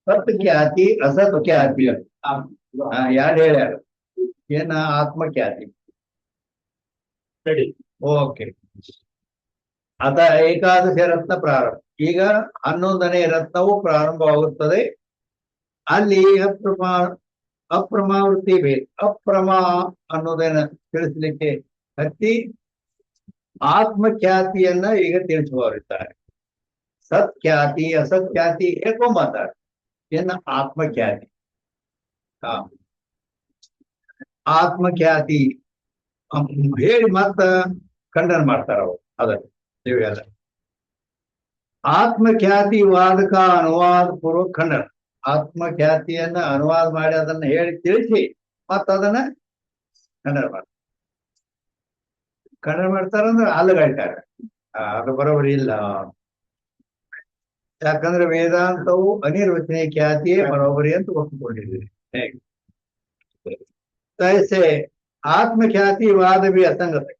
ಸತ್ ಖ್ಯಾತಿ ಅಸತ್ ಖ್ಯಾತಿ ಯಾರು ಹೇಳ್ಯಾರ ಏನ ಆತ್ಮಖ್ಯಾತಿ ಓಕೆ ಅದ ಏಕಾದಶ ರತ್ನ ಪ್ರಾರಂಭ ಈಗ 11ನೇ ರತ್ನವು ಪ್ರಾರಂಭವಾಗುತ್ತದೆ ಅಲ್ಲಿ ಅಪ್ರಮಾವೃತ್ತಿ ಭೇದ ಅಪ್ರಮಾ ಅನ್ನೋದನ್ನ ತಿಳಿಸ್ಲಿಕ್ಕೆ ಹತ್ತಿ ಆತ್ಮಖ್ಯಾತಿಯನ್ನ ಈಗ ತಿಳಿಸುವವರಿದ್ದಾರೆ ಸತ್ಖ್ಯಾತಿ ಅಸತ್ಖ್ಯಾತಿ ಹೇಳ್ಕೊಂಬಂತಾರೆ ಏನ ಆತ್ಮಖ್ಯಾತಿ ಆತ್ಮಖ್ಯಾತಿ ಹೇಳಿ ಮತ್ತ ಖಂಡನ ಮಾಡ್ತಾರ ಅವರು ಅದನ್ನು ನೀವೆಲ್ಲ ಆತ್ಮಖ್ಯಾತಿ ವಾದಕ ಅನುವಾದ ಪೂರ್ವ ಖಂಡನ ಆತ್ಮಖ್ಯಾತಿಯನ್ನ ಅನುವಾದ ಮಾಡಿ ಅದನ್ನ ಹೇಳಿ ತಿಳಿಸಿ ಮತ್ತ ಅದನ್ನ ಖಂಡನ ಮಾಡ್ತಾರಂದ್ರೆ ಅಲ್ಲಗಳ್ತಾರೆ ಅದು ಬರೋಬರಿ ಇಲ್ಲ ಯಾಕಂದ್ರೆ ವೇದಾಂತವು ಅನಿರ್ವಚನೀಯ ಖ್ಯಾತಿಯೇ ಬರೋಬರಿ ಅಂತ ಒಪ್ಪಿಕೊಂಡಿದ್ದೀರಿ ಹೇಗೆ ತೈಸೆ ಆತ್ಮಖ್ಯಾತಿ ವಾದ ಬಿ ಅಸಂಗತೆ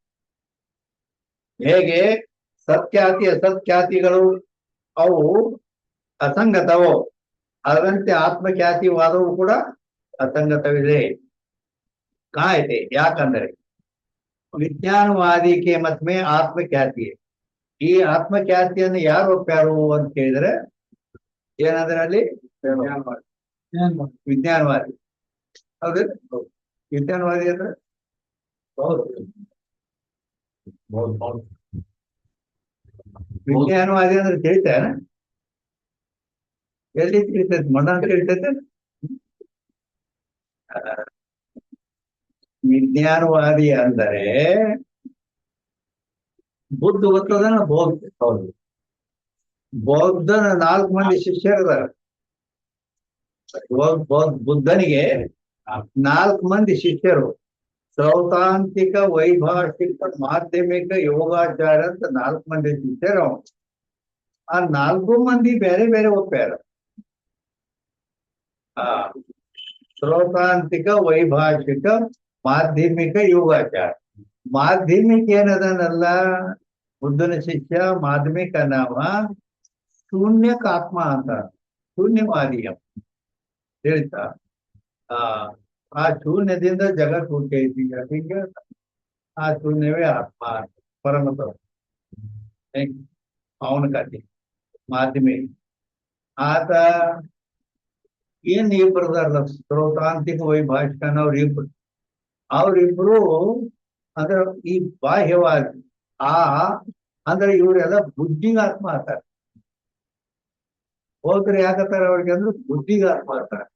ಹೇಗೆ ಸತ್ಖ್ಯಾತಿ ಅಸತ್ಖ್ಯಾತಿಗಳು ಅವು ಅಸಂಗತವೋ ಅದರಂತೆ ಆತ್ಮಖ್ಯಾತಿ ವಾದವು ಕೂಡ ಅಸಂಗತವಿದೆ ಕಾಯ್ದೆ ಯಾಕಂದ್ರೆ ವಿಜ್ಞಾನವಾದಿಕೆ ಮತ್ಮೆ ಆತ್ಮಖ್ಯಾತಿ ಈ ಆತ್ಮಖ್ಯಾತಿಯನ್ನು ಯಾರು ಒಪ್ಪ್ಯಾರು ಅಂತ ಕೇಳಿದ್ರೆ ಏನಂದ್ರೆ ಅಲ್ಲಿ ವಿಜ್ಞಾನವಾದಿ ಹೌದು ವಿಜ್ಞಾನವಾದಿ ಅಂದ್ರೆ ವಿಜ್ಞಾನವಾದಿ ಅಂದ್ರೆ ತಿಳಿತಾನ ಎಲ್ಲಿ ತಿಳಿತೈತೆ ಮಣ್ಣ ಅಂತ ತಿಳಿತೈತೆ ವಿಜ್ಞಾನವಾದಿ ಅಂದರೆ ಬುದ್ಧ ಗೊತ್ತದನ ಬೌದ್ಧ ಹೌದು ಬೌದ್ಧನ 4 ಮಂದಿ ಶಿಷ್ಯರಿದ್ದಾರೆ ಬುದ್ಧನಿಗೆ 4 ಮಂದಿ ಶಿಷ್ಯರು ಸೌತಾಂತಿಕ ವೈಭಾಷಿಕ ಮಾಧ್ಯಮಿಕ ಯೋಗಾಚಾರ ಅಂತ 4 ಮಂದಿ ಶಿಷ್ಯರು ಆ 4 ಮಂದಿ ಬೇರೆ ಬೇರೆ ಒಪ್ಪ್ಯಾರ ಸೌತಾಂತಿಕ ವೈಭಾಷಿಕ ಮಾಧ್ಯಮಿಕ ಯೋಗಾಚಾರ ಮಾಧ್ಯಮಿಕ ಏನದನಲ್ಲ ಬುದ್ಧನ ಶಿಷ್ಯ ಮಾಧ್ಯಮಿಕ ನಾಮ ಶೂನ್ಯಕ ಆತ್ಮ ಅಂತ ಶೂನ್ಯವಾದಿಯ ಹೇಳ್ತಾ ಆ ಶೂನ್ಯದಿಂದ ಜಗತ್ ಹುಟ್ಟೈತಿ ಹೀಗೆ ಆ ಶೂನ್ಯವೇ ಆತ್ಮ ಪರಮತ ಅವನ ಕಥೆ ಮಾಧ್ಯಮಿಕ ಆತ ಏನ್ ಇಬ್ಬರದಾರಲ್ಲ ಸೌತಾಂತಿಕ ವೈಭಾಷಿಕನ ಅವ್ರಿಬ್ರು ಅಂದ್ರೆ ಈ ಬಾಹ್ಯವಾದಿ ಅಂದ್ರೆ ಇವರೆಲ್ಲ ಬುದ್ಧಿಗಾತ್ಮ ಆತಾರೆ ಹೋದ್ರೆ ಯಾಕತ್ತಾರ ಅವ್ರಿಗೆ ಅಂದ್ರೆ ಬುದ್ಧಿಗಾತ್ಮ ಆತಾರೆ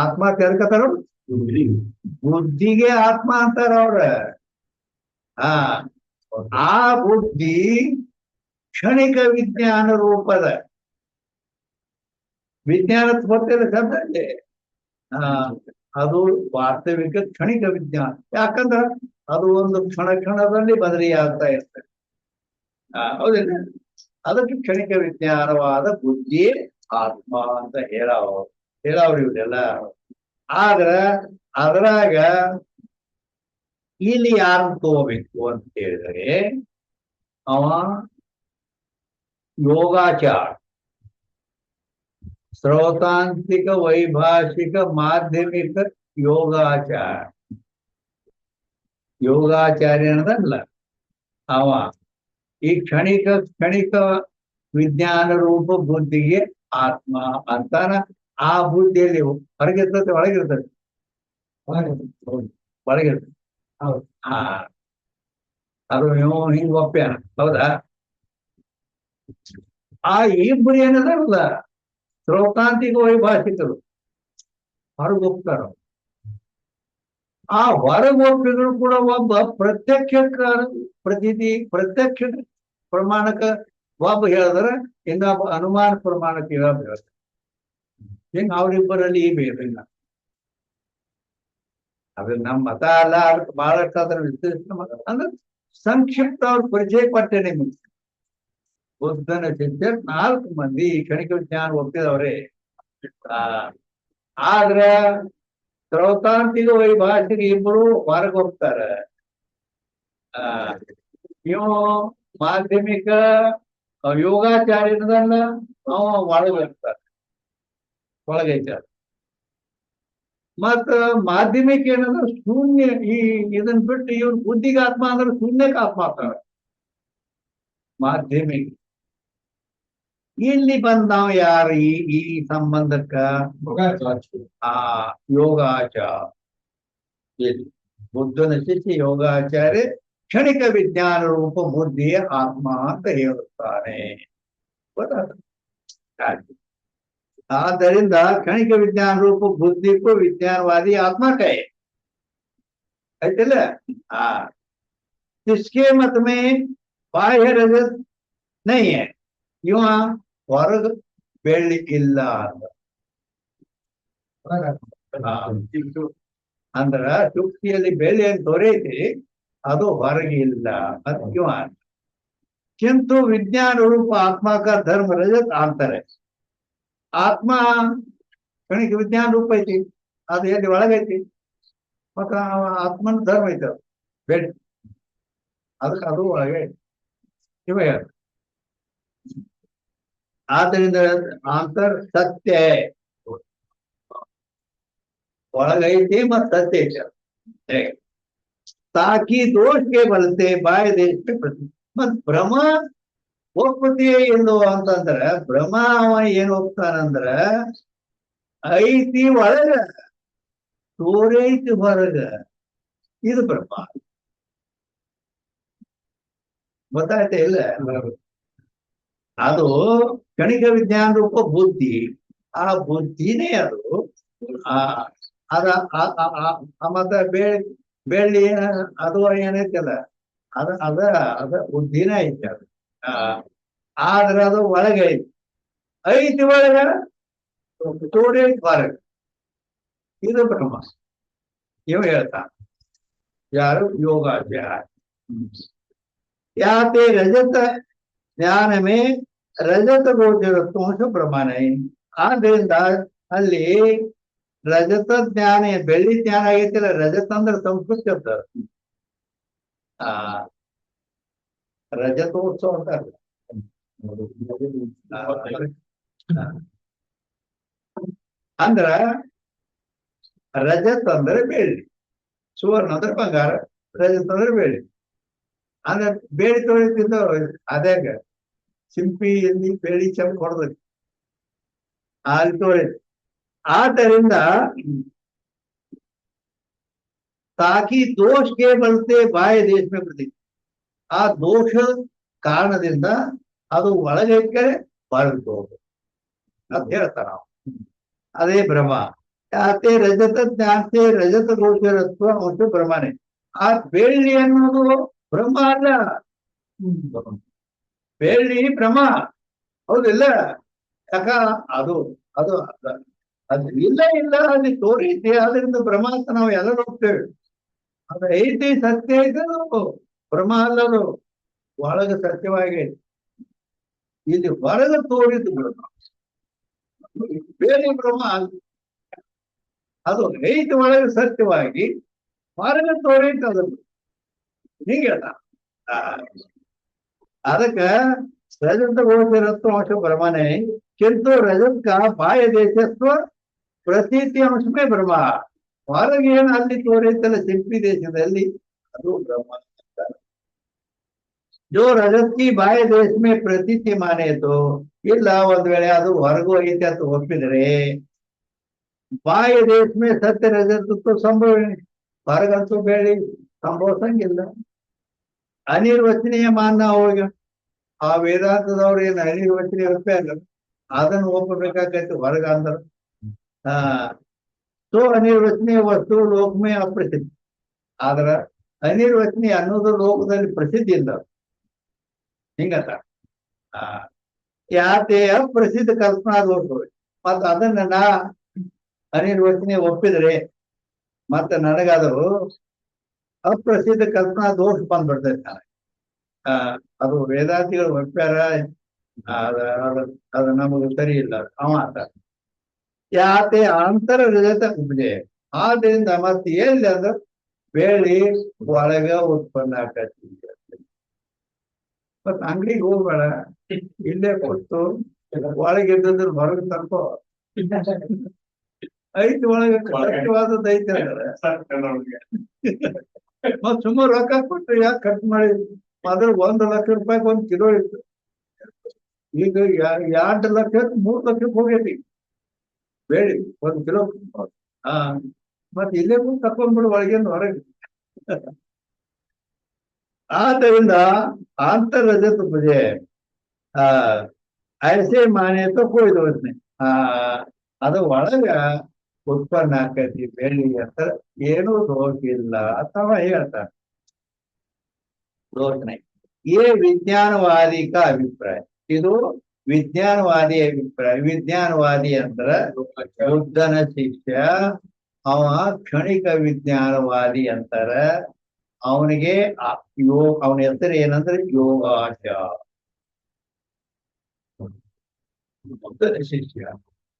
ಆತ್ಮ ತೆರ್ಕತಾರ ಬುದ್ಧಿಗೆ ಆತ್ಮ ಅಂತಾರ ಅವ್ರ ಆ ಬುದ್ಧಿ ಕ್ಷಣಿಕ ವಿಜ್ಞಾನ ರೂಪದ ವಿಜ್ಞಾನ ಗೊತ್ತಿಲ್ಲ ಶಬ್ದಕ್ಕೆ ಅದು ವಾಸ್ತವಿಕ ಕ್ಷಣಿಕ ವಿಜ್ಞಾನ ಯಾಕಂದ್ರ ಅದು ಒಂದು ಕ್ಷಣದಲ್ಲಿ ಬದಲಿಯಾಗ್ತಾ ಇರ್ತದೆ ಹೌದಿಲ್ಲ ಅದಕ್ಕೆ ಕ್ಷಣಿಕ ವಿಜ್ಞಾನವಾದ ಬುದ್ಧಿ ಆತ್ಮ ಅಂತ ಹೇಳವ್ರು ಇವರೆಲ್ಲ ಆದ್ರ ಅದ್ರಾಗ ಇಲ್ಲಿ ಯಾರನ್ನು ತಗೋಬೇಕು ಅಂತ ಹೇಳಿದ್ರೆ ಅವ ಯೋಗಾಚಾರ ಸೌತಾಂತಿಕ ವೈಭಾಷಿಕ ಮಾಧ್ಯಮಿಕ ಯೋಗಾಚಾರ್ಯ ಅನ್ನದಲ್ಲ ಅವ ಈ ಕ್ಷಣಿಕ ವಿಜ್ಞಾನ ರೂಪ ಬುದ್ಧಿಗೆ ಆತ್ಮ ಅಂತಾನ ಆ ಬುದ್ಧಿಯಲ್ಲಿ ಹೊರಗಿರ್ತದೆ ಒಳಗಿರ್ತದೆ ಒಳಗಿರ್ತದೆ ಹೌದು ಅದು ನೀವು ಹಿಂಗ್ ಒಪ್ಪ್ಯಾನ ಹೌದಾ ಆ ಇಬ್ಬರು ಏನದಲ್ಲ ಸೌತಾಂತಿಕ ವೈಭಾಷಿಕರು ಹೊರಗೋಗ್ತಾರ ಆ ಹೊರಗೋಪಿಗಳು ಕೂಡ ಒಬ್ಬ ಪ್ರತ್ಯಕ್ಷ ಪ್ರಮಾಣಕ ಒಬ್ಬ ಹೇಳಿದ್ರೆ ಇನ್ನೊಬ್ಬ ಅನುಮಾನ ಪ್ರಮಾಣಕ್ಕೆ ಇನ್ನೊಬ್ಬ ಹೇಳ್ತಾರೆ ಹಿಂಗ ಅವ್ರಿಬ್ಬರಲ್ಲಿ ಈ ಬೇರಿಲ್ಲ ಅದು ನಮ್ಮ ಮತ ಅಲ್ಲ ಅದಕ್ಕೆ ಬಹಳಷ್ಟು ಅದರ ವಿಸ್ತರಿಸಿದ ಮತ ಅಂದ್ರೆ ಸಂಕ್ಷಿಪ್ತ ಅವ್ರ ಪರಿಚಯ ಪಟ್ಟೆ ನಿಮಗೆ ಬುದ್ಧನ ಶಿಷ್ಯ 4 ಮಂದಿ ಕ್ಷಣಿಕ ವಿಜ್ಞಾನ ಒಪ್ಪಿದವ್ರೆ ಆದ್ರ ಸೌತಾಂತಿಕ ವೈಭಾಷಿಕ ಇಬ್ಬರು ಹೊರಗೆ ಹೋಗ್ತಾರ ಇವು ಮಾಧ್ಯಮಿಕ ಯೋಗಾಚಾರ್ಯನದನ್ನ ಅವ ಒಳಗಿರ್ತಾರೆ, ಒಳಗೈತೆ. ಮತ್ತ ಮಾಧ್ಯಮಿಕ ಏನಂದ್ರೆ ಶೂನ್ಯ, ಈ ಇದನ್ ಬಿಟ್ಟು ಇವ್ರ ಬುದ್ಧಿಗೆ ಆತ್ಮ ಅಂದ್ರೆ ಶೂನ್ಯಕ್ಕೆ ಆತ್ಮ ಆಗ್ತಾರೆ ಮಾಧ್ಯಮಿಕ. ಇಲ್ಲಿ ಬಂದ್ ನಾವ್ ಯಾರು ಈ ಸಂಬಂಧಕ್ಕ ಆ ಯೋಗಾಚಾರ, ಬುದ್ಧನ ಶಿಷ್ಯ ಯೋಗಾಚಾರ್ಯ ಕ್ಷಣಿಕ ವಿಜ್ಞಾನ ರೂಪ ಬುದ್ಧಿಯ ಆತ್ಮ ಅಂತ ಹೇಳುತ್ತಾನೆ. ಆದ್ದರಿಂದ ಕ್ಷಣಿಕ ವಿಜ್ಞಾನ ರೂप बुद्धि को विज्ञानवादी आत्मा कहे, ऐसे इसके मत में बाह्य रजत नहीं है, क्यों वर्ग ಬೆಳ್ಳಿ ಇಲ್ಲ ಅಂದ್ರ ಶುಕ್ತಿಯಲ್ಲಿ ಬೆಳ್ಳಿ ಅಂತ ದೊರೆಯತಿ, ಅದು ಹೊರಗೆ ಇಲ್ಲ ಅದು ಕ್ಯೂ. किंतु विज्ञान रूप आत्मा का धर्म रजत आंतर है. ಆತ್ಮ ಕಣಿಕ ವಿಜ್ಞಾನ ರೂಪ ಐತಿ, ಅದು ಎಲ್ಲಿ ಒಳಗೈತಿ, ಮತ್ತ ಆತ್ಮನ ಧರ್ಮ ಐತಿ, ಅದು ಬೆಡ್, ಅದಕ್ಕೆ ಅದು ಒಳಗೆ ಇವ. ಆದ್ದರಿಂದ ಅಂತರ್ ಸತ್ಯ ಒಳಗೈತಿ ಮತ್ ಸತ್ಯ ಐತಿ. ತಾಕಿ ದೋಷಕ್ಕೆ ಬಲತೆ ಬಾಯ ದೇಶಕ್ಕೆ ಪ್ರತಿ ಮತ್ ಭ್ರಮ ಹೋಗ್ಬತ್ತೀಯ ಎಂದು ಅಂತಂದ್ರ ಭ್ರಮ ಅವ ಏನ್ ಹೋಗ್ತಾನಂದ್ರ ಐತಿ ಒಳಗ ತೋರೈತಿ ಹೊರಗ, ಇದು ಭ್ರಮ. ಗೊತ್ತಾಯ್ತ ಇಲ್ಲ? ಅದು ಕ್ಷಣಿಕ ವಿಜ್ಞಾನ ರೂಪ ಬುದ್ಧಿ, ಆ ಬುದ್ಧಿನೇ ಅದು. ಅದ ಮತ್ತ ಬೆಳ್ಳಿ ಅದು ಏನೈತಲ್ಲ, ಅದ ಬುದ್ಧಿನೇ ಐತಿ ಅದು. ಆದ್ರೆ ಅದು ಒಳಗೆ ಐತಿ ಒಳಗ ತೋರೈತಿ ಹೊರಗ, ಇದು ಬ್ರಹ್ಮ. ಇವ ಹೇಳ್ತಾನ ಯಾರು? ಯೋಗಾಚಾರ್ಯ. ಯಾತೆ ರಜತ ಜ್ಞಾನ ಮೇ ರಜತ ಗೋಚರತ್ವಂಶ ಪ್ರಮಾಣ. ಆದ್ರಿಂದ ಅಲ್ಲಿ ರಜತ ಜ್ಞಾನ, ಬೆಳ್ಳಿ ಜ್ಞಾನ ಆಗೈತಿಲ್ಲ. ರಜತ ಅಂದ್ರೆ ಸಂಸ್ಕೃತ ಶಬ್ದ, ರಜತೋತ್ಸವ ಅಂತಾರಲ್ಲ, ಅಂದ್ರ ರಜತ್ ಅಂದ್ರೆ ಬೆಳ್ಳಿ, ಸುವರ್ಣ ಅಂದ್ರೆ ಬಂಗಾರ, ರಜತ್ ಅಂದ್ರೆ ಬೆಳ್ಳಿ. ಅಂದ್ರೆ ಬೇಳಿ ತೊಳಿತಿದ್ದ ಅದಾಗ ಸಿಂಪಿ ಎಲ್ಲಿ ಬೆಳ್ಳಿ ಚಂಪ್ ಹೊಡೆದ್ರಿ ಅಲ್ಲಿ ತೊಳಿತು. ಆದ್ದರಿಂದ ತಾಕಿ ದೋಷಕ್ಕೆ ಬರುತ್ತೆ ಬಾಹ್ಯ ದೇಶ ಪ್ರತಿ, ಆ ದೋಷ ಕಾರಣದಿಂದ ಅದು ಒಳಗೆ ಹೊರಗೆ ಅಂತ ಹೇಳ್ತಾರ ನಾವು. ಅದೇ ಭ್ರಮ. ಯಾತೆ ರಜತ ಜ್ಞಾತೆ ರಜತ ಗೋಚರತ್ವ ಅಂಶ ಭ್ರಮನೆ. ಆ ಬೆಳ್ಳಿ ಅನ್ನೋದು ಭ್ರಮ ಅಲ್ಲ, ಬೆಳ್ಳಿ ಭ್ರಮ ಹೌದಿಲ್ಲ? ಯಾಕ ಅದು ಅದು ಅದು ಇಲ್ಲ ಅಲ್ಲಿ ತೋರೈತಿ, ಅದರಿಂದ ಭ್ರಮ ಅಂತ ನಾವು ಎಲ್ಲರೂ ಹೋಗ್ತೇವೆ. ಅದು ಐತಿ, ಸತ್ಯ ಐತೆ, ಅದು ಭ್ರಮ ಅಲ್ಲದು, ಒಳಗ ಸತ್ಯವಾಗಿ ಇಲ್ಲಿ ಹೊರಗ ತೋರಿದ್ದು ಭ್ರಮ, ಬೇರೆ ಭ್ರಮ ಅಲ್ಲ. ಅದು ಐತಿ ಒಳಗೆ ಸತ್ಯವಾಗಿ, ಹೊರಗ ತೋರೈತೆ ಅದನ್ನು. ಹಿಂಗೆ ಅದಕ್ಕ ರಜತ ಗೋಚರತ್ವ ಅಂಶ ಭ್ರಮನೆ, किंतु रजत का बाह्य देशत्व प्रतीति अंश में भ्रम. ಹೊರಗೆ ಏನು ಅಲ್ಲಿ ತೋರೈತಲ್ಲ ಸಿಂಪಿ ದೇಶದಲ್ಲಿ, ಅದು ಭ್ರಮ. जो रजत की बाह्य देश में प्रतीति माने तो ಇಲ್ಲ, ಒಂದ್ ವೇಳೆ ಅದು ಹೊರಗೂ ಐತೆ ಅಂತ ಒಪ್ಪಿದ್ರೆ ಬಾಹ್ಯ ದೇಶ में सत्य रजत तो संभव, ಹೊರಗಂತೂ ಬೆಳ್ಳಿ ಸಂಭವಿಸಂಗಿಲ್ಲ. ಅನಿರ್ವಚನೀಯ ಮಾನ್ನ ಹೋಗ ಆ ವೇದಾಂತದವ್ರು ಏನು ಅನಿರ್ವಚನೀಯ ಒಪ್ಪ್ಯಾರ, ಅದನ್ನು ಒಪ್ಪಬೇಕಾಗೈತಿ ಹೊರಗ ಅಂದ್ರ. तो अनिर्वचनीय वस्तु लोक में अप्रसिद्ध. आದ್ರ ಅನಿರ್ವಚನೀಯ ಅನ್ನೋದು ಲೋಕದಲ್ಲಿ ಪ್ರಸಿದ್ಧಿ ಇಲ್ಲ, ಹಿಂಗತ್ತ. ಯಾತೆ ಅಪ್ರಸಿದ್ಧ ಕಲ್ಪನಾ ದೋಷ. ಮತ್ತ ಅದನ್ನ ನಾ ಅನಿರ್ವಚನೀಯ ಒಪ್ಪಿದ್ರೆ ಮತ್ತ ನನಗಾದರೂ ಅಪ್ರಸಿದ್ಧ ಕಲ್ಪನಾ ದೋಷ ಬಂದ್ಬಿಡ್ತೈತೆ. ಅದು ವೇದಾಂತಿಗಳು ಒಪ್ಪ್ಯಾರ, ಅದು ನಮಗೆ ಸರಿ ಇಲ್ಲ ಅವ ಅಂತ. ಯಾತೆ ಅಂತರ ರಜತ ಉಪಜೆ. ಆದ್ರಿಂದ ಮತ್ತೆ ಎಲ್ಲಿ ಅಂದ್ರೆ ಬೆಳ್ಳಿ ಒಳಗ ಉತ್ಪನ್ನ ಆಕತಿ. ಮತ್ ಅಂಗಡಿಗೆ ಹೋಗ್ಬೇಡ, ಇಲ್ಲೇ ಕೊಟ್ಟು ಒಳಗೆ ಇದ್ದದ್ರ ಹೊರಗೆ ತರ್ಕೋ. ಐತಿ ಒಳಗೆ ಸತ್ಯವಾದದ್ದು ಐತೆ ಅಂದ್ರೆ ಮತ್ ಸುಮಾರು ರೊಕ್ಕ ಕೊಟ್ಟು ಯಾಕೆ ಖರ್ಚು ಮಾಡಿ. ಮೊದಲು 1 ಲಕ್ಷ ರೂಪಾಯಿಗೆ 1 ಕಿಲೋ ಇತ್ತು, ಈಗ 2 ಲಕ್ಷ 3 ಲಕ್ಷಕ್ಕೆ ಹೋಗೈತಿ ಬೇಡಿ 1 ಕಿಲೋ. ಹಾ, ಮತ್ ಇಲ್ಲೇ ಕೂಡ ತಕೊಂಡ್ಬಿಡು ಒಳಗಿಂದ ಹೊರಗೆ. ಆದ್ದರಿಂದ ಅಂತರ್ರಜತ ಮುझे ಐಸೆ ಮಾನೆ तो कोई दोष नहीं. ಆ ಅದು ಒಳಗ ಉತ್ಪನ್ನ ಆಕೈತಿ ಬೆಳ್ಳಿ ಅಂತ ಏನೂ ದೋಷ ಇಲ್ಲ ಅಥವಾ ಹೇಳ್ತಾನೆ. दोष नहीं. ये विज्ञानवादी का अभिप्राय. ಇದು ವಿಜ್ಞಾನವಾದಿ ಅಭಿಪ್ರಾಯ. ವಿಜ್ಞಾನವಾದಿ ಅಂದ್ರ ಬುದ್ಧನ ಶಿಷ್ಯ, ಅವ ಕ್ಷಣಿಕ ವಿಜ್ಞಾನವಾದಿ ಅಂತಾರ. ಅವನಿಗೆ ಅವನ ಹೆಸರು ಏನಂದ್ರೆ ಯೋಗಾಚಾರ. ಬುದ್ಧನ ಶಿಷ್ಯ.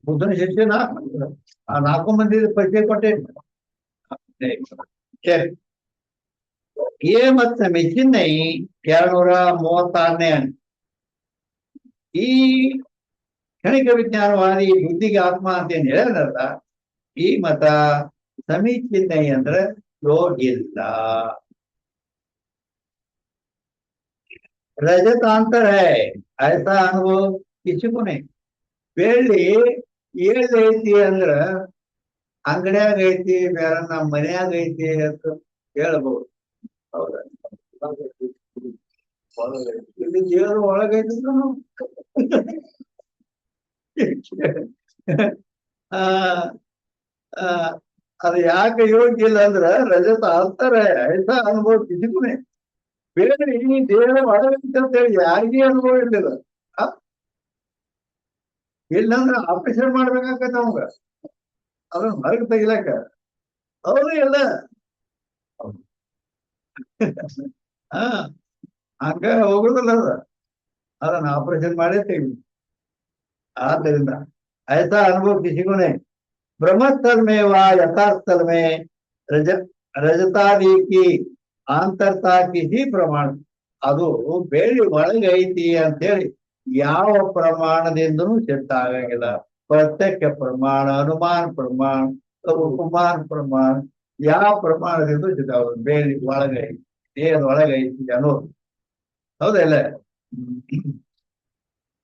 ಬುದ್ಧನ ಶಿಷ್ಯ 4 ಮಂದಿ ಪರಿಚಯ ಕೊಟ್ಟೆ. ಸರಿ, ಏ ಮತ್ ಮೆಚ್ಚಿನೈ 236ನೇ ಅಂಕ. ಈ ಕ್ಷಣಿಕ ವಿಜ್ಞಾನವಾದಿ ಬುದ್ಧಿಗೆ ಆತ್ಮ ಅಂತ ಏನ್ ಹೇಳಲ್ಲ, ಈ ಮತ ಸಮೀಚೀನೈ ಅಂದ್ರೆ ಯೋಗಿಲ್ಲ. रजतांतर है ऐसा अनुभव किसी को नहीं. ಬೆಳ್ಳಿ ಎಲ್ಲೈತಿ ಅಂದ್ರ ಅಂಗಡ್ಯಾಗ ಐತಿ, ಬೇರೆ ನಮ್ಮ ಮನ್ಯಾಗ ಐತಿ ಅಂತ ಹೇಳ್ಬಹುದು. ಹೌದಾ? ಇಲ್ಲಿ ದೇವರು ಒಳಗೈತಿ. ಅದು ಯಾಕೆ ಯೋಗ್ಯ ಇಲ್ಲ ಅಂದ್ರ ರಜತ ಅಂತರ ಐಸಾ ಅನುಭವ ಕಿಸಿಕುನೆ. ಬೇರೆ ಈ ದೇಹ ಒಳಗೈತಿ ಅಂತ ಹೇಳಿ ಯಾರಿಗೇ ಅನುಭವ ಇರ್ಲಿಲ್ಲ. ಇಲ್ಲಂದ್ರ ಆಪರೇಷನ್ ಮಾಡ್ಬೇಕಾಗತ್ತ ಅವಂಗ, ಅದನ್ನ ಹೊರಗೆ ತೆಗಿಲಕ್ಕ. ಹೌದು ಇಲ್ಲ? ಹಾ, ಹಂಗ ಹೋಗುದಿಲ್ಲ ಅದ. ಅದನ್ನ ಆಪರೇಷನ್ ಮಾಡೇ ತೆಗಿ. ಆದ್ದರಿಂದ ಐಸಾ ಅನುಭವ ಕಿಸಿಕುನೆ. ब्रह्मस्थल में व यथास्थल में रज रजतादि की आंतरता की ही प्रमाण. ಅದು ಬೆಳ್ಳಿ ಒಳಗೈತಿ ಅಂತೇಳಿ ಯಾವ ಪ್ರಮಾಣದಿಂದನೂ ಸಿದ್ಧ ಆಗಂಗಿಲ್ಲ. ಪ್ರತ್ಯಕ್ಷ ಪ್ರಮಾಣ, ಅನುಮಾನ ಪ್ರಮಾಣ, ಉಪಮಾನ ಪ್ರಮಾಣ, ಯಾವ ಪ್ರಮಾಣದಿಂದ ಸಿದ್ಧ ಆಗೋದು ಬೆಳ್ಳಿ ಒಳಗೈತಿ, ದೇಹದ ಒಳಗೈತಿ ಅನ್ನೋದು. ಹೌದಲ್ಲ?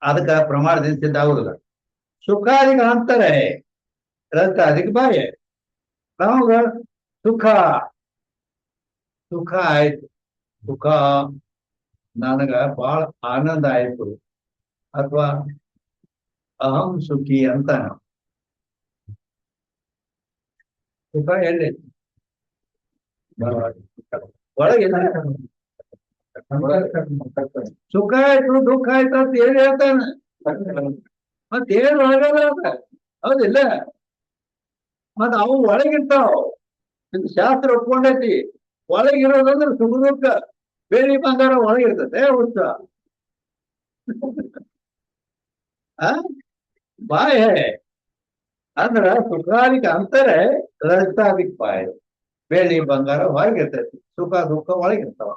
ಅದಕ್ಕೆ ಪ್ರಮಾಣದಿಂದ ಸಿದ್ಧ ಆಗುದಿಲ್ಲ. ಸುಖಾದಿಗ ಅಂತರ ರಜತ अधिक ಬಾಹ್ಯ. ನಮಗ ಸುಖ ಸುಖ ಆಯ್ತು, ಸುಖ ನನಗ ಬಹಳ ಆನಂದ ಆಯ್ತು ಅಥವಾ ಅಹಂ ಸುಖಿ ಅಂತ. ಸುಖ ಎಲ್ಲಿ ಒಳಗೆ ಸುಖ ಆಯ್ತು ದುಃಖ ಆಯ್ತು ಅಂತ ಏನ್ ಹೇಳ್ತಾನೆ, ಮತ್ತೇನು ಒಳಗಲ್ಲ. ಹೌದಿಲ್ಲ? ಮತ್ ಅವು ಒಳಗಿರ್ತಾವ. ಇದು ಶಾಸ್ತ್ರ ಒಪ್ಕೊಂಡೈತಿ. ಒಳಗಿರೋದಂದ್ರೆ ಸುಖ ದುಃಖ. ಬೆಳ್ಳಿ ಬಂಗಾರ ಒಳಗಿರ್ತದೆ ಹುಚ್ಚ. ಬಾಹ್ಯ ಅಂದ್ರ ಸುಖಾದಿಕ ಅಂತರ ರಜತಾದಿಕ ಬಾಹ್ಯ. ಬೆಳ್ಳಿ ಬಂಗಾರ ಹೊರಗಿರ್ತೈತಿ, ಸುಖ ದುಃಖ ಒಳಗಿರ್ತಾವ.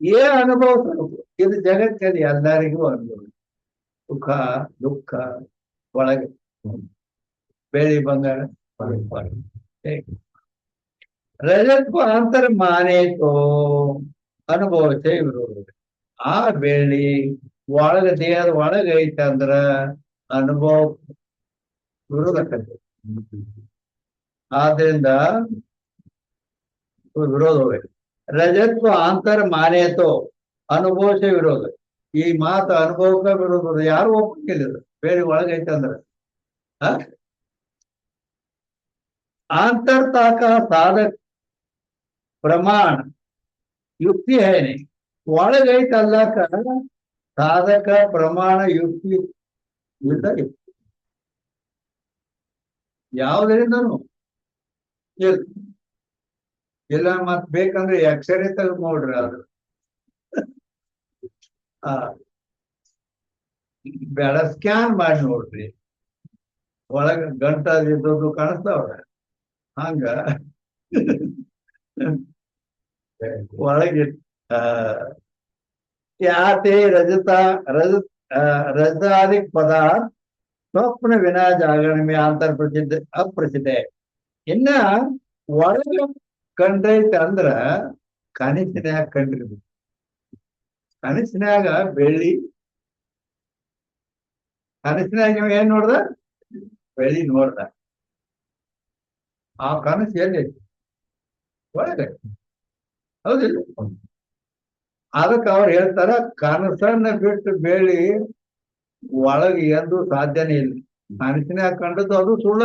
ಏ ಅನುಭವ ಸ್ವರೂಪ. ಇದು ಜಗತ್ತಲ್ಲಿ ಎಲ್ಲರಿಗೂ ಅನುಭವ. ಸುಖ ದುಃಖ ಒಳಗೆ, ಬೆಳ್ಳಿ ಬಂಗಾರ ಹೊರಗೆ. रजत को अंतर माने तो अनुभव से विरोध. ಆ ಬೆಳ್ಳಿ ಒಳಗ ದೇಹದ ಒಳಗ ಐತಂದ್ರ ಅನುಭವ ವಿರೋಧಕ್ಕಂತೆ. ಆದ್ರಿಂದ ವಿರೋಧ ಹೋಗ್ಬೇಕು. रजत को अंतर माने तो अनुभव से विरोध. ಈ ಮಾತು ಅನುಭವಕ್ಕೆ ವಿರೋಧ. ಯಾರು ಒಪ್ಪಿಲ್ಲ ಬೆಳ್ಳಿ ಒಳಗ ಐತಂದ್ರ. आंतरता का साधक प्रमाण युक्ति है नहीं. ಒಳಗೈತಲ್ಲ ಸಾಧಕ ಪ್ರಮಾಣ ಯುಕ್ತಿ ಯಾವುದರಿಂದನು ಇಲ್ಲ. ಮತ್ ಬೇಕಂದ್ರೆ ಅಕ್ಷರ ತೆಗೆದು ನೋಡ್ರಿ. ಅದು ಬೇಡ, ಸ್ಕ್ಯಾನ್ ಮಾಡಿ ನೋಡ್ರಿ. ಒಳಗ ಗಂಟಾದಿದ್ದು ಕಾಣಿಸ್ತಾವ್ರ. ಹಂಗ ಒಳಗೆ ಯಾತೆ रजत रजतादिक पदार्थ स्वप्न विना जागरण में अंतर प्रसिद्ध अप्रसिद्ध है ಇನ್ನ ಒಳಗ ಕಂಡೈತೆ ಅಂದ್ರ ಕನಸಿನ್ಯಾಗ ಕಂಡಿರ್ಬೇಕು. ಕನಸಿನ್ಯಾಗ ಬೆಳ್ಳಿ, ಕನಸಿನ್ಯಾಗ ಇವ ಏನ್ ನೋಡ್ದ? ಬೆಳ್ಳಿ ನೋಡ್ದ. ಆ ಕನಸು ಎಲ್ಲಿ? ಒಳಗೆ. ಹೌದಿಲ್ಲ? ಅದಕ್ಕೆ ಅವ್ರು ಹೇಳ್ತಾರ, ಕನಸನ್ನ ಬಿಟ್ಟು ಬೆಳ್ಳಿ ಒಳಗೆ ಎಂದು ಸಾಧ್ಯನೇ ಇಲ್ಲ. ಕನಸಿನ್ಯಾಗ ಕಂಡದ್ದು ಅದು ಸುಳ್ಳ.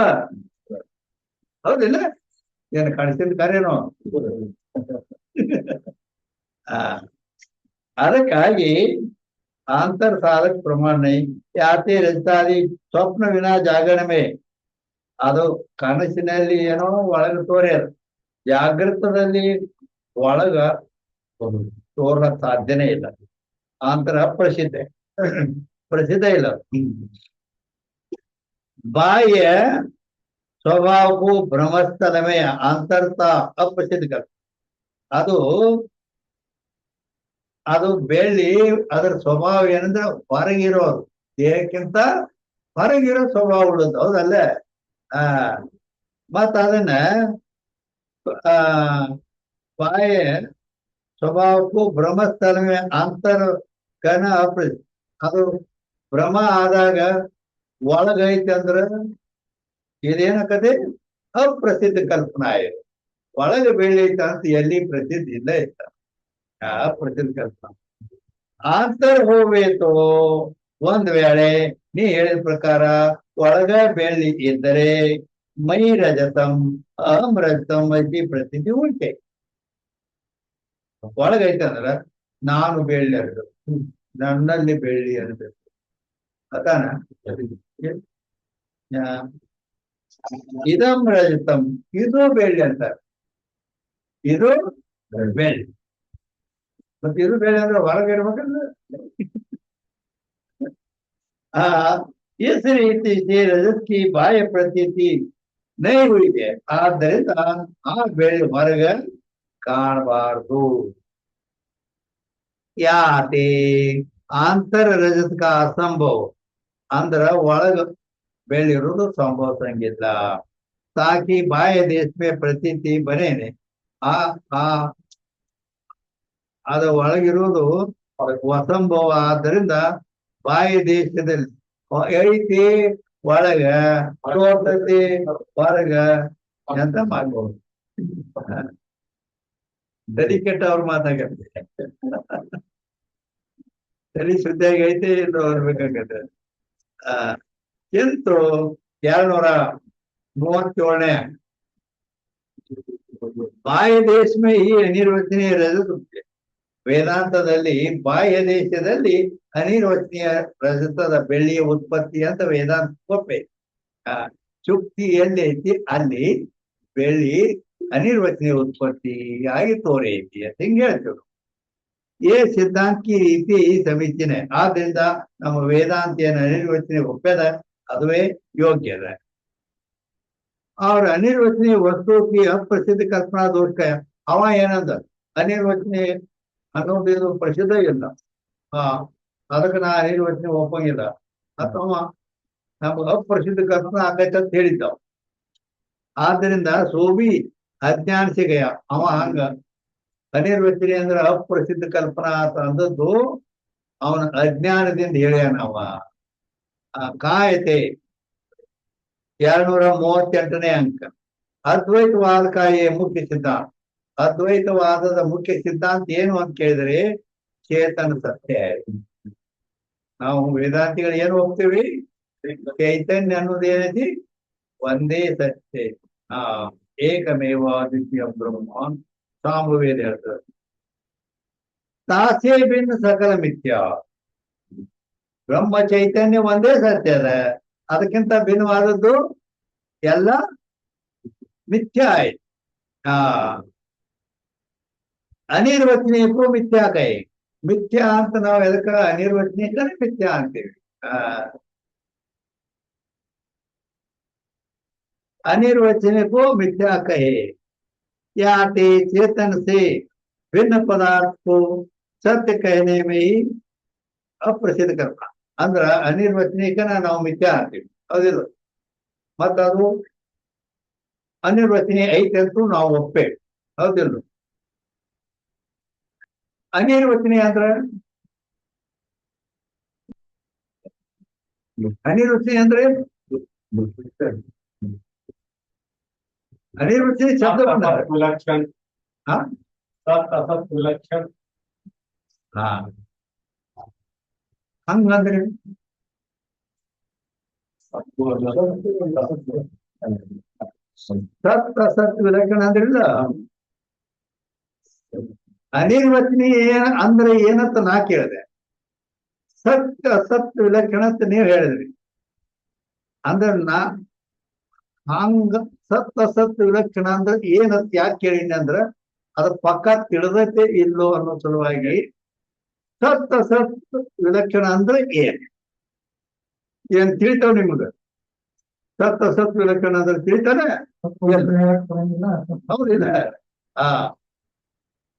ಹೌದಿಲ್ಲ? ಏನು ಕನಸಿನ ಕಾರ್ಯನೋ? ಅದಕ್ಕಾಗಿ ಆಂತರ್ ಸಾಧಕ ಪ್ರಮಾಣ ಯಾತೆ ರಜತಾದಿ ಸ್ವಪ್ನ ವಿನಾ ಜಾಗರಣೆ ಅದು ಕನಸಿನಲ್ಲಿ ಏನೋ ಒಳಗೆ ತೋರ್ಯಾರ, ಜಾಗೃತದಲ್ಲಿ ಒಳಗ ತೋರ್ಲ ಸಾಧ್ಯನೇ ಇಲ್ಲ. ಆಂತರ ಅಪ್ರಸಿದ್ಧ, ಪ್ರಸಿದ್ಧ ಇಲ್ಲ. ಬಾಹ್ಯ ಸ್ವಭಾವಕ್ಕೂ ಭ್ರಮಸ್ಥಳಮೇ ಅಂತರ್ಥ ಅಪ್ರಸಿದ್ಧ. ಅದು ಅದು ಬೆಳ್ಳಿ ಅದರ ಸ್ವಭಾವ ಏನಂದ್ರೆ ಹೊರಗಿರೋದು, ದೇಹಕ್ಕಿಂತ ಹೊರಗಿರೋ ಸ್ವಭಾವ ಉಳಿದು. ಹೌದಲ್ಲ? ಮತ್ತ ಅದನ್ನ ಬಾಹ್ಯ ಸ್ವಭಾವಕ್ಕೂ ಭ್ರಮಸ್ಥಳಮೇ ಅಂತರ ಕಣ ಅಪ್ರಸಿದ್ಧ. ಅದು ಭ್ರಮ ಆದಾಗ ಒಳಗೈತೆ ಅಂದ್ರ ಇದೇನಕತೆ? ಅಪ್ರಸಿದ್ಧ ಕಲ್ಪನಾ ಇದೆ. ಒಳಗೆ ಬೆಳ್ಳಿ ಐತ ಅಂತ ಎಲ್ಲಿ ಪ್ರಸಿದ್ಧ ಇಲ್ಲ ಇತ್ತ, ಅಪ್ರಸಿದ್ಧ ಕಲ್ಪನಾ. ಆಂತರ್ ಹೋಗ್ಬೇಕು. ಒಂದ್ ವೇಳೆ ನೀ ಹೇಳಿದ ಪ್ರಕಾರ ಒಳಗ ಬೆಳ್ಳಿ ಇದ್ದರೆ ಮೈ ರಜತಂ ಅಹಂ ರಜತಂ ಐತಿ ಪ್ರಸಿದ್ಧಿ ಉಂಟೆ. ಒಳಗೈತೆ ಅಂದ್ರ ನಾನು ಬೆಳ್ಳಿ ಅನ್ಬೇಕು, ನನ್ನಲ್ಲಿ ಬೆಳ್ಳಿ ಅನ್ಬೇಕು. ಅದಾನ ಇದಂ ರಜತಂ, ಇದು ಬೆಳ್ಳಿ ಅಂತಾರೆ. ಇದು ಬೆಳ್ಳಿ. ಮತ್ತೆ ಇದು ಬೆಳ್ಳಿ ಅಂದ್ರೆ ಹೊರಗಿರ್ಬೇಕಂದ್ರೆ इस रीति से रजत की बाह्य प्रतीति नहीं हुई है. ಆದ್ದರಿಂದ ಆ ಬೆಳ್ಳಿ ಹೊರಗ ಕಾಣಬಾರ್ದು. ಯಾತೆ ಆಂತರ ರಜತ ಕಾ ಅಸಂಭವ ಅಂದ್ರ ಒಳಗ ಬೆಳ್ಳಿ ಇರೋದು ಸಂಭವಿಸಂಗಿಲ್ಲ. ತಾಕಿ ಬಾಹ್ಯ ದೇಶ ಮೇ ಪ್ರತೀತಿ ಬನೇನೆ ಆ ಅದು ಒಳಗಿರೋದು ಅಸಂಭವ. ಆದ್ದರಿಂದ ಬಾಹ್ಯ ದೇಶದಲ್ಲಿ ಐತಿ, ಒಳಗ ತೋರ್ತೈತಿ, ಹೊರಗ ಅಂತ ಮಾಡ್ಬೋದು. ತಲೆ ಕೆಟ್ಟವ್ರ ಮಾತಾಗತ್ತೆ. ತಲೆ ಶುದ್ಧಿಯಾಗಿ ಐತಿ ಎಂದು ಬರ್ಬೇಕಾಗತ್ತೆ. ಎಂತೂ 237ನೇ ಬಾಹ್ಯ ದೇಶಮೇ ಈ ಅನಿರ್ವಚನೀಯ ರಜತ. ವೇದಾಂತದಲ್ಲಿ ಬಾಹ್ಯ ದೇಶದಲ್ಲಿ ಅನಿರ್ವಚನೀಯ ರಜತದ ಬೆಳ್ಳಿಯ ಉತ್ಪತ್ತಿ ಅಂತ ವೇದಾಂತ ಒಪ್ಪೆ. ಚುಕ್ತಿ ಎಲ್ಲಿ ಐತಿ ಅಲ್ಲಿ ಬೆಳ್ಳಿ ಅನಿರ್ವಚನೀಯ ಉತ್ಪತ್ತಿ ಆಗಿ ತೋರೈತಿ ಅಂತ ಹಿಂಗೆ ಹೇಳ್ತೇವೆ. ಏ ಸಿದ್ಧಾಂತಿ ರೀತಿ ಸಮೀಚೀನೆ. ಆದ್ರಿಂದ ನಮ್ಮ ವೇದಾಂತಿಯನ್ನು ಅನಿರ್ವಚನೀಯ ಒಪ್ಪದ ಅದುವೇ ಯೋಗ್ಯದ. ಅವ್ರ ಅನಿರ್ವಚನೀಯ ವಸ್ತುಕಿ ಅಪ್ರಸಿದ್ಧ ಕಲ್ಪನಾ ದೋಷ. ಅವ ಏನಂದ ಅನಿರ್ವಚನೀಯ ಅನ್ನೋದು ಇದು ಪ್ರಸಿದ್ಧ ಇಲ್ಲ, ಅದಕ್ಕೆ ನಾ ಅನಿರ್ವಚನೀಯ ಒಪ್ಪಂಗಿಲ್ಲ ಅಥವಾ ನಮ್ಗೆ ಅಪ್ರಸಿದ್ಧ ಕಲ್ಪನಾ ಆಗೈತೆ ಅಂತ ಹೇಳಿದ್ದಾವ. ಆದ್ದರಿಂದ ಸೋಬಿ ಅಜ್ಞಾನ ಸಿಗಯ ಅವ ಹಂಗ ಅನಿರ್ವಚನೀಯ ಅಂದ್ರೆ ಅಪ್ರಸಿದ್ಧ ಕಲ್ಪನಾ ಅಂತ ಅಂದದ್ದು ಅವನ ಅಜ್ಞಾನದಿಂದ ಹೇಳ್ಯಾನ ಅವ. ಕಾಯತೆ 238ನೇ ಅಂಕ. ಅದ್ವೈತವಾದಕಾಯ ಮುಖ್ಯ ಸಿದ್ಧಾಂತ. ಅದ್ವೈತವಾದದ ಮುಖ್ಯ ಸಿದ್ಧಾಂತ ಏನು ಅಂತ ಕೇಳಿದ್ರೆ ಚೇತನ ಸತ್ಯ. ನಾವು ವೇದಾಂತಿಗಳು ಏನು ಹೋಗ್ತೀವಿ? ಚೈತನ್ಯ ಅನ್ನೋದು ಏನೈತಿ? ಒಂದೇ ಸತ್ಯ, ಏಕಮೇವ ದ್ವಿತೀಯ ಬ್ರಹ್ಮ ಸಾಂಭವೇದ ಹೇಳ್ತಾರೆ. ತಾಸೇ ಭಿನ್ನ ಸಕಲ ಮಿಥ್ಯ. ಬ್ರಹ್ಮ ಚೈತನ್ಯ ಒಂದೇ ಸತ್ಯ ಅದ, ಅದಕ್ಕಿಂತ ಭಿನ್ನವಾದದ್ದು ಎಲ್ಲ ಮಿಥ್ಯ ಆಯ್ತು. ಅನಿರ್ವಚನೀಯಕ್ಕೂ ಮಿಥ್ಯಾ ಕೈ. ಮಿಥ್ಯಾ ಅಂತ ನಾವು ಎದಕ್ಕ ಅನಿರ್ವಚನೀಯ ಮಿಥ್ಯಾ ಅಂತೀವಿ. अनिर्वचनीय को मिथ्या कहे। या ते चेतन से भिन्न पदार्थ को ಸತ್ಯ ಕಹನೇಮಿ ಅಪ್ರಸಿದ್ಧ ಕರ್ಮ ಅಂದ್ರ ಅನಿರ್ವಚನೀಕನ ನಾವು ಮಿಥ್ಯಾ ಅಂತೀವಿ, ಹೌದಿಲ್ಲ? ಮತ್ತ ಅದು ಅನಿರ್ವಚನೀಯ ಐತೆ ಅಂತೂ ನಾವು ಒಪ್ಪೇವೆ, ಹೌದಿಲ್ಲ? ಅನಿರ್ವಚನೀಯ ಅಂದ್ರ ಅನಿರ್ವಚನೀಯ ಅಂದ್ರೆ ಅನಿರ್ವಚನೀಯ ಶಬ್ದ ಬಂದ विलक्षण ಹಾ सत असत विलक्षण ಹಾ ಹಂಗಂದ್ರೆ ಸತ್ ಅಸತ್ ವಿಲಕ್ಷಣ ಅಂದ್ರಿಲ್ಲ. ಅನಿರ್ವಚನೀಯ ಅಂದ್ರೆ ಏನಂತ ನಾ ಕೇಳಿದೆ, ಸತ್ ಅಸತ್ ವಿಲಕ್ಷಣ ಅಂತ ನೀವ್ ಹೇಳಿದ್ರಿ. ಅಂದ್ರೆ ನಾ ಹಂಗ ಸತ್ ಅಸತ್ ವಿಲಕ್ಷಣ ಅಂದ್ರೆ ಏನಂತ ಯಾಕೆ ಕೇಳಿನಿ ಅಂದ್ರ ಅದ್ರ ಪಕ್ಕ ತಿಳಿದೈತೆ ಇಲ್ಲೋ ಅನ್ನೋ ಸಲುವಾಗಿ ಸತ್ ಅಸತ್ ವಿಲಕ್ಷಣ ಅಂದ್ರೆ ಏನ್ ತಿಳಿತಾವ ನಿಮ್ಗ? ಸತ್ ಅಸತ್ ವಿಲಕ್ಷಣ ಅಂದ್ರೆ ತಿಳಿತಾನೆ? ಹೌದಿಲ್ಲ? ಆ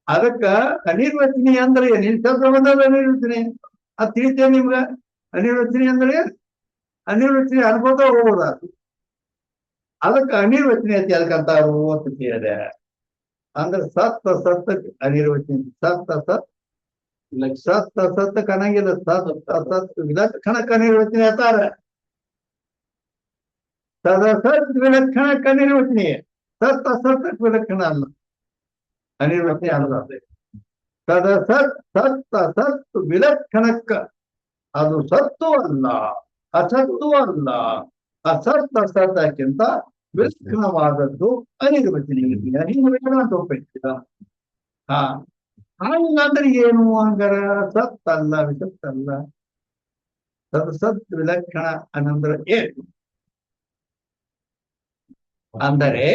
ಅದಕ್ಕ ಅನಿರ್ವಚನೀಯ ಅಂದ್ರೆ ಏನ್? ಶಬ್ದ ಬಂದದ ಅನಿರ್ವಚನೆ, ಅದ್ ತಿಳಿತೇವೆ ನಿಮ್ಗ? ಅನಿರ್ವಚನೀಯ ಅಂದ್ರೆ ಅನಿರ್ವಚನೆ ಅನ್ಕೋತ ಹೋಗೋದ, ಅದಕ್ಕೆ ಅನಿರ್ವಚನೀಯ ಅದಕ್ಕಂತಾರು ಅಂತ ಕೇಳಿದೆ. ಅಂದ್ರೆ ಸತ್ ಅಸತ್ ಅನಿರ್ವಚನ, ಸತ್ ಅಸತ್ ಸತ್ ಅಸತ್ ಕನಂಗಿಲ್ಲ, ಸತ್ ಅಸತ್ ವಿಲಕ್ಷಣಕ್ಕೆ ಅನಿರ್ವಚನೆ ಅಂತಾರ. ಸದಸತ್ ವಿಲಕ್ಷಣಕ್ಕೆ ಅನಿರ್ವಚನೀಯ, ಸತ್ ಅಸತ್ ವಿಲಕ್ಷಣ ಅಲ್ಲ, ಅನಿರ್ವಚನೆ ಅಲ್ಲ. ಸದಸತ್ ಸತ್ ಅಸತ್ ವಿಲಕ್ಷಣಕ್ಕ ಅದು ಸತ್ತು ಅಲ್ಲ, ಅಸತ್ತು ಅಲ್ಲ. ಅಸತ್ ಅಸತ್ತಕ್ಕಿಂತ ವಿಲಕ್ಷಣವಾದದ್ದು ಅನಿರ್ವಚನೀಯ. ಹಿಂಗ ಅಂತ ಒಪ್ಪಿಲ್ಲ. ಹಾ ಹಂಗಂದ್ರೆ ಏನು ಹಂಗಾರ? ಸತ್ ಅಲ್ಲ, ವಿಸತ್ ಅಲ್ಲ, ಸತ್ ವಿಲಕ್ಷಣ ಅನ್ನಂದ್ರೆ ಏನು ಅಂದರೆ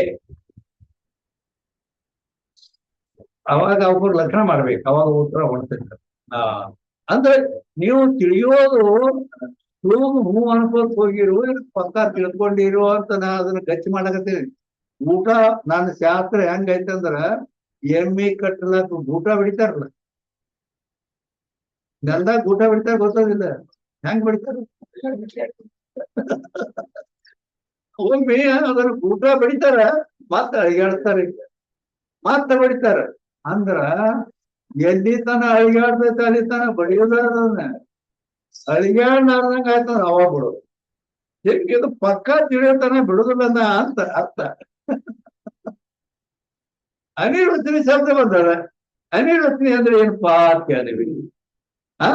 ಅವಾಗ ಅವ್ರು ಲಕ್ಷಣ ಮಾಡ್ಬೇಕು, ಅವಾಗ ಉತ್ತರ ಹೊಡ್ತಿರ್ತಾರೆ. ಅಂದ್ರೆ ನೀವು ತಿಳಿಯೋದು ಹೂ ಅನ್ಕೋತ್ ಹೋಗಿರು, ಪಕ್ಕ ತಿಳ್ಕೊಂಡಿರು ಅಂತ ನಾ ಅದನ್ನ ಗಚ್ಚಿ ಮಾಡಕತ್ತೀನಿ. ಊಟ ನನ್ನ ಶಾಸ್ತ್ರ ಹೆಂಗೈತಂದ್ರ ಎಮ್ಮಿ ಕಟ್ಟಲಕ್ ಊಟ ಬಿಡ್ತಾರಲ್ಲ, ನೆಲ್ದಾಗ ಊಟ ಬಿಡ್ತಾರ, ಗೊತ್ತೋದಿಲ್ಲ ಹೆಂಗ್ ಬಿಡ್ತಾರ? ಒಮ್ಮೆ ಅದನ್ನ ಊಟ ಬಿಡ್ತಾರ, ಮತ್ತ ಅಳಿಗಾಡ್ತಾರೆ, ಮತ್ತ ಬಡಿತಾರ. ಅಂದ್ರ ಎಲ್ಲಿ ತನ ಅಳಿಗಾಡ್ತೈತೆ ಅಲ್ಲಿ ತನ ಬಡಿಯೋದ ಅದನ್ನ ಅಳಿಗಾಡ್ಲಾರ್ದಂಗ ಆಯ್ತದ ಅವಾಗ ಬಿಡೋದು. ಇದು ಪಕ್ಕ ತಿಳಿಯೋತನ ಬಿಡುದಿಲ್ಲ ಅಂತ ಅರ್ಥ. ಅನಿರ್ವಚನೆ ಶಬ್ದ ಬಂದದ. ಅನಿರ್ವಚನೆ ಅಂದ್ರೆ ಏನಪ್ಪಾ ಅಂತ ಕೇಳಿದ್ವಿ. ಹಾ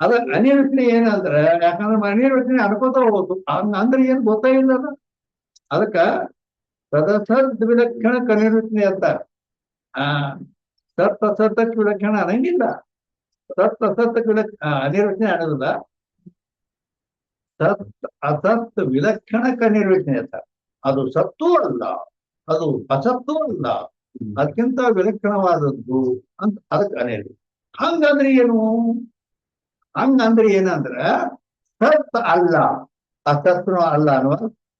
ಅದ ಅನಿರ್ವಚನೆ ಏನಂದ್ರ, ಯಾಕಂದ್ರೆ ಅನಿರ್ವಚನೆ ಅನ್ಕೋತ ಹೋಗ್ಬೋದು, ಹಂಗ ಅಂದ್ರೆ ಏನ್ ಗೊತ್ತಾಗಿಲ್ಲ. ಅದಕ್ಕ ಸದಸದ್ ವಿಲಕ್ಷಣಕ್ಕೆ ಅನಿರ್ವಚನೆ ಅಂತ. ಆ ಸತ್ ಅಸತ್ತಕ್ಕೆ ವಿಲಕ್ಷಣ ಅನ್ನಂಗಿಲ್ಲ, ಸತ್ ಅಸತ್ತಕ್ಕೆ ಅನಿರ್ವಚನೆ ಅನ್ನೋದಿಲ್ಲ. ಸತ್ ಅಸತ್ ವಿಲಕ್ಷಣಕ್ಕೆ ಅನಿರ್ವಚನೆ ಅಂತ. ಅದು ಸತ್ತೂ ಅಲ್ಲ, ಅದು ಅಸತ್ತೂ ಅಲ್ಲ, ಅದಕ್ಕಿಂತ ವಿಲಕ್ಷಣವಾದದ್ದು ಅಂತ ಅದಕ್ಕೆ ಅನಿರ್ವಚನೆ. ಹಂಗಂದ್ರೆ ಏನು? ಹಂಗಂದ್ರೆ ಏನಂದ್ರ ಸತ್ ಅಲ್ಲ, ಅಸತ್ನು ಅಲ್ಲ ಅನ್ನುವ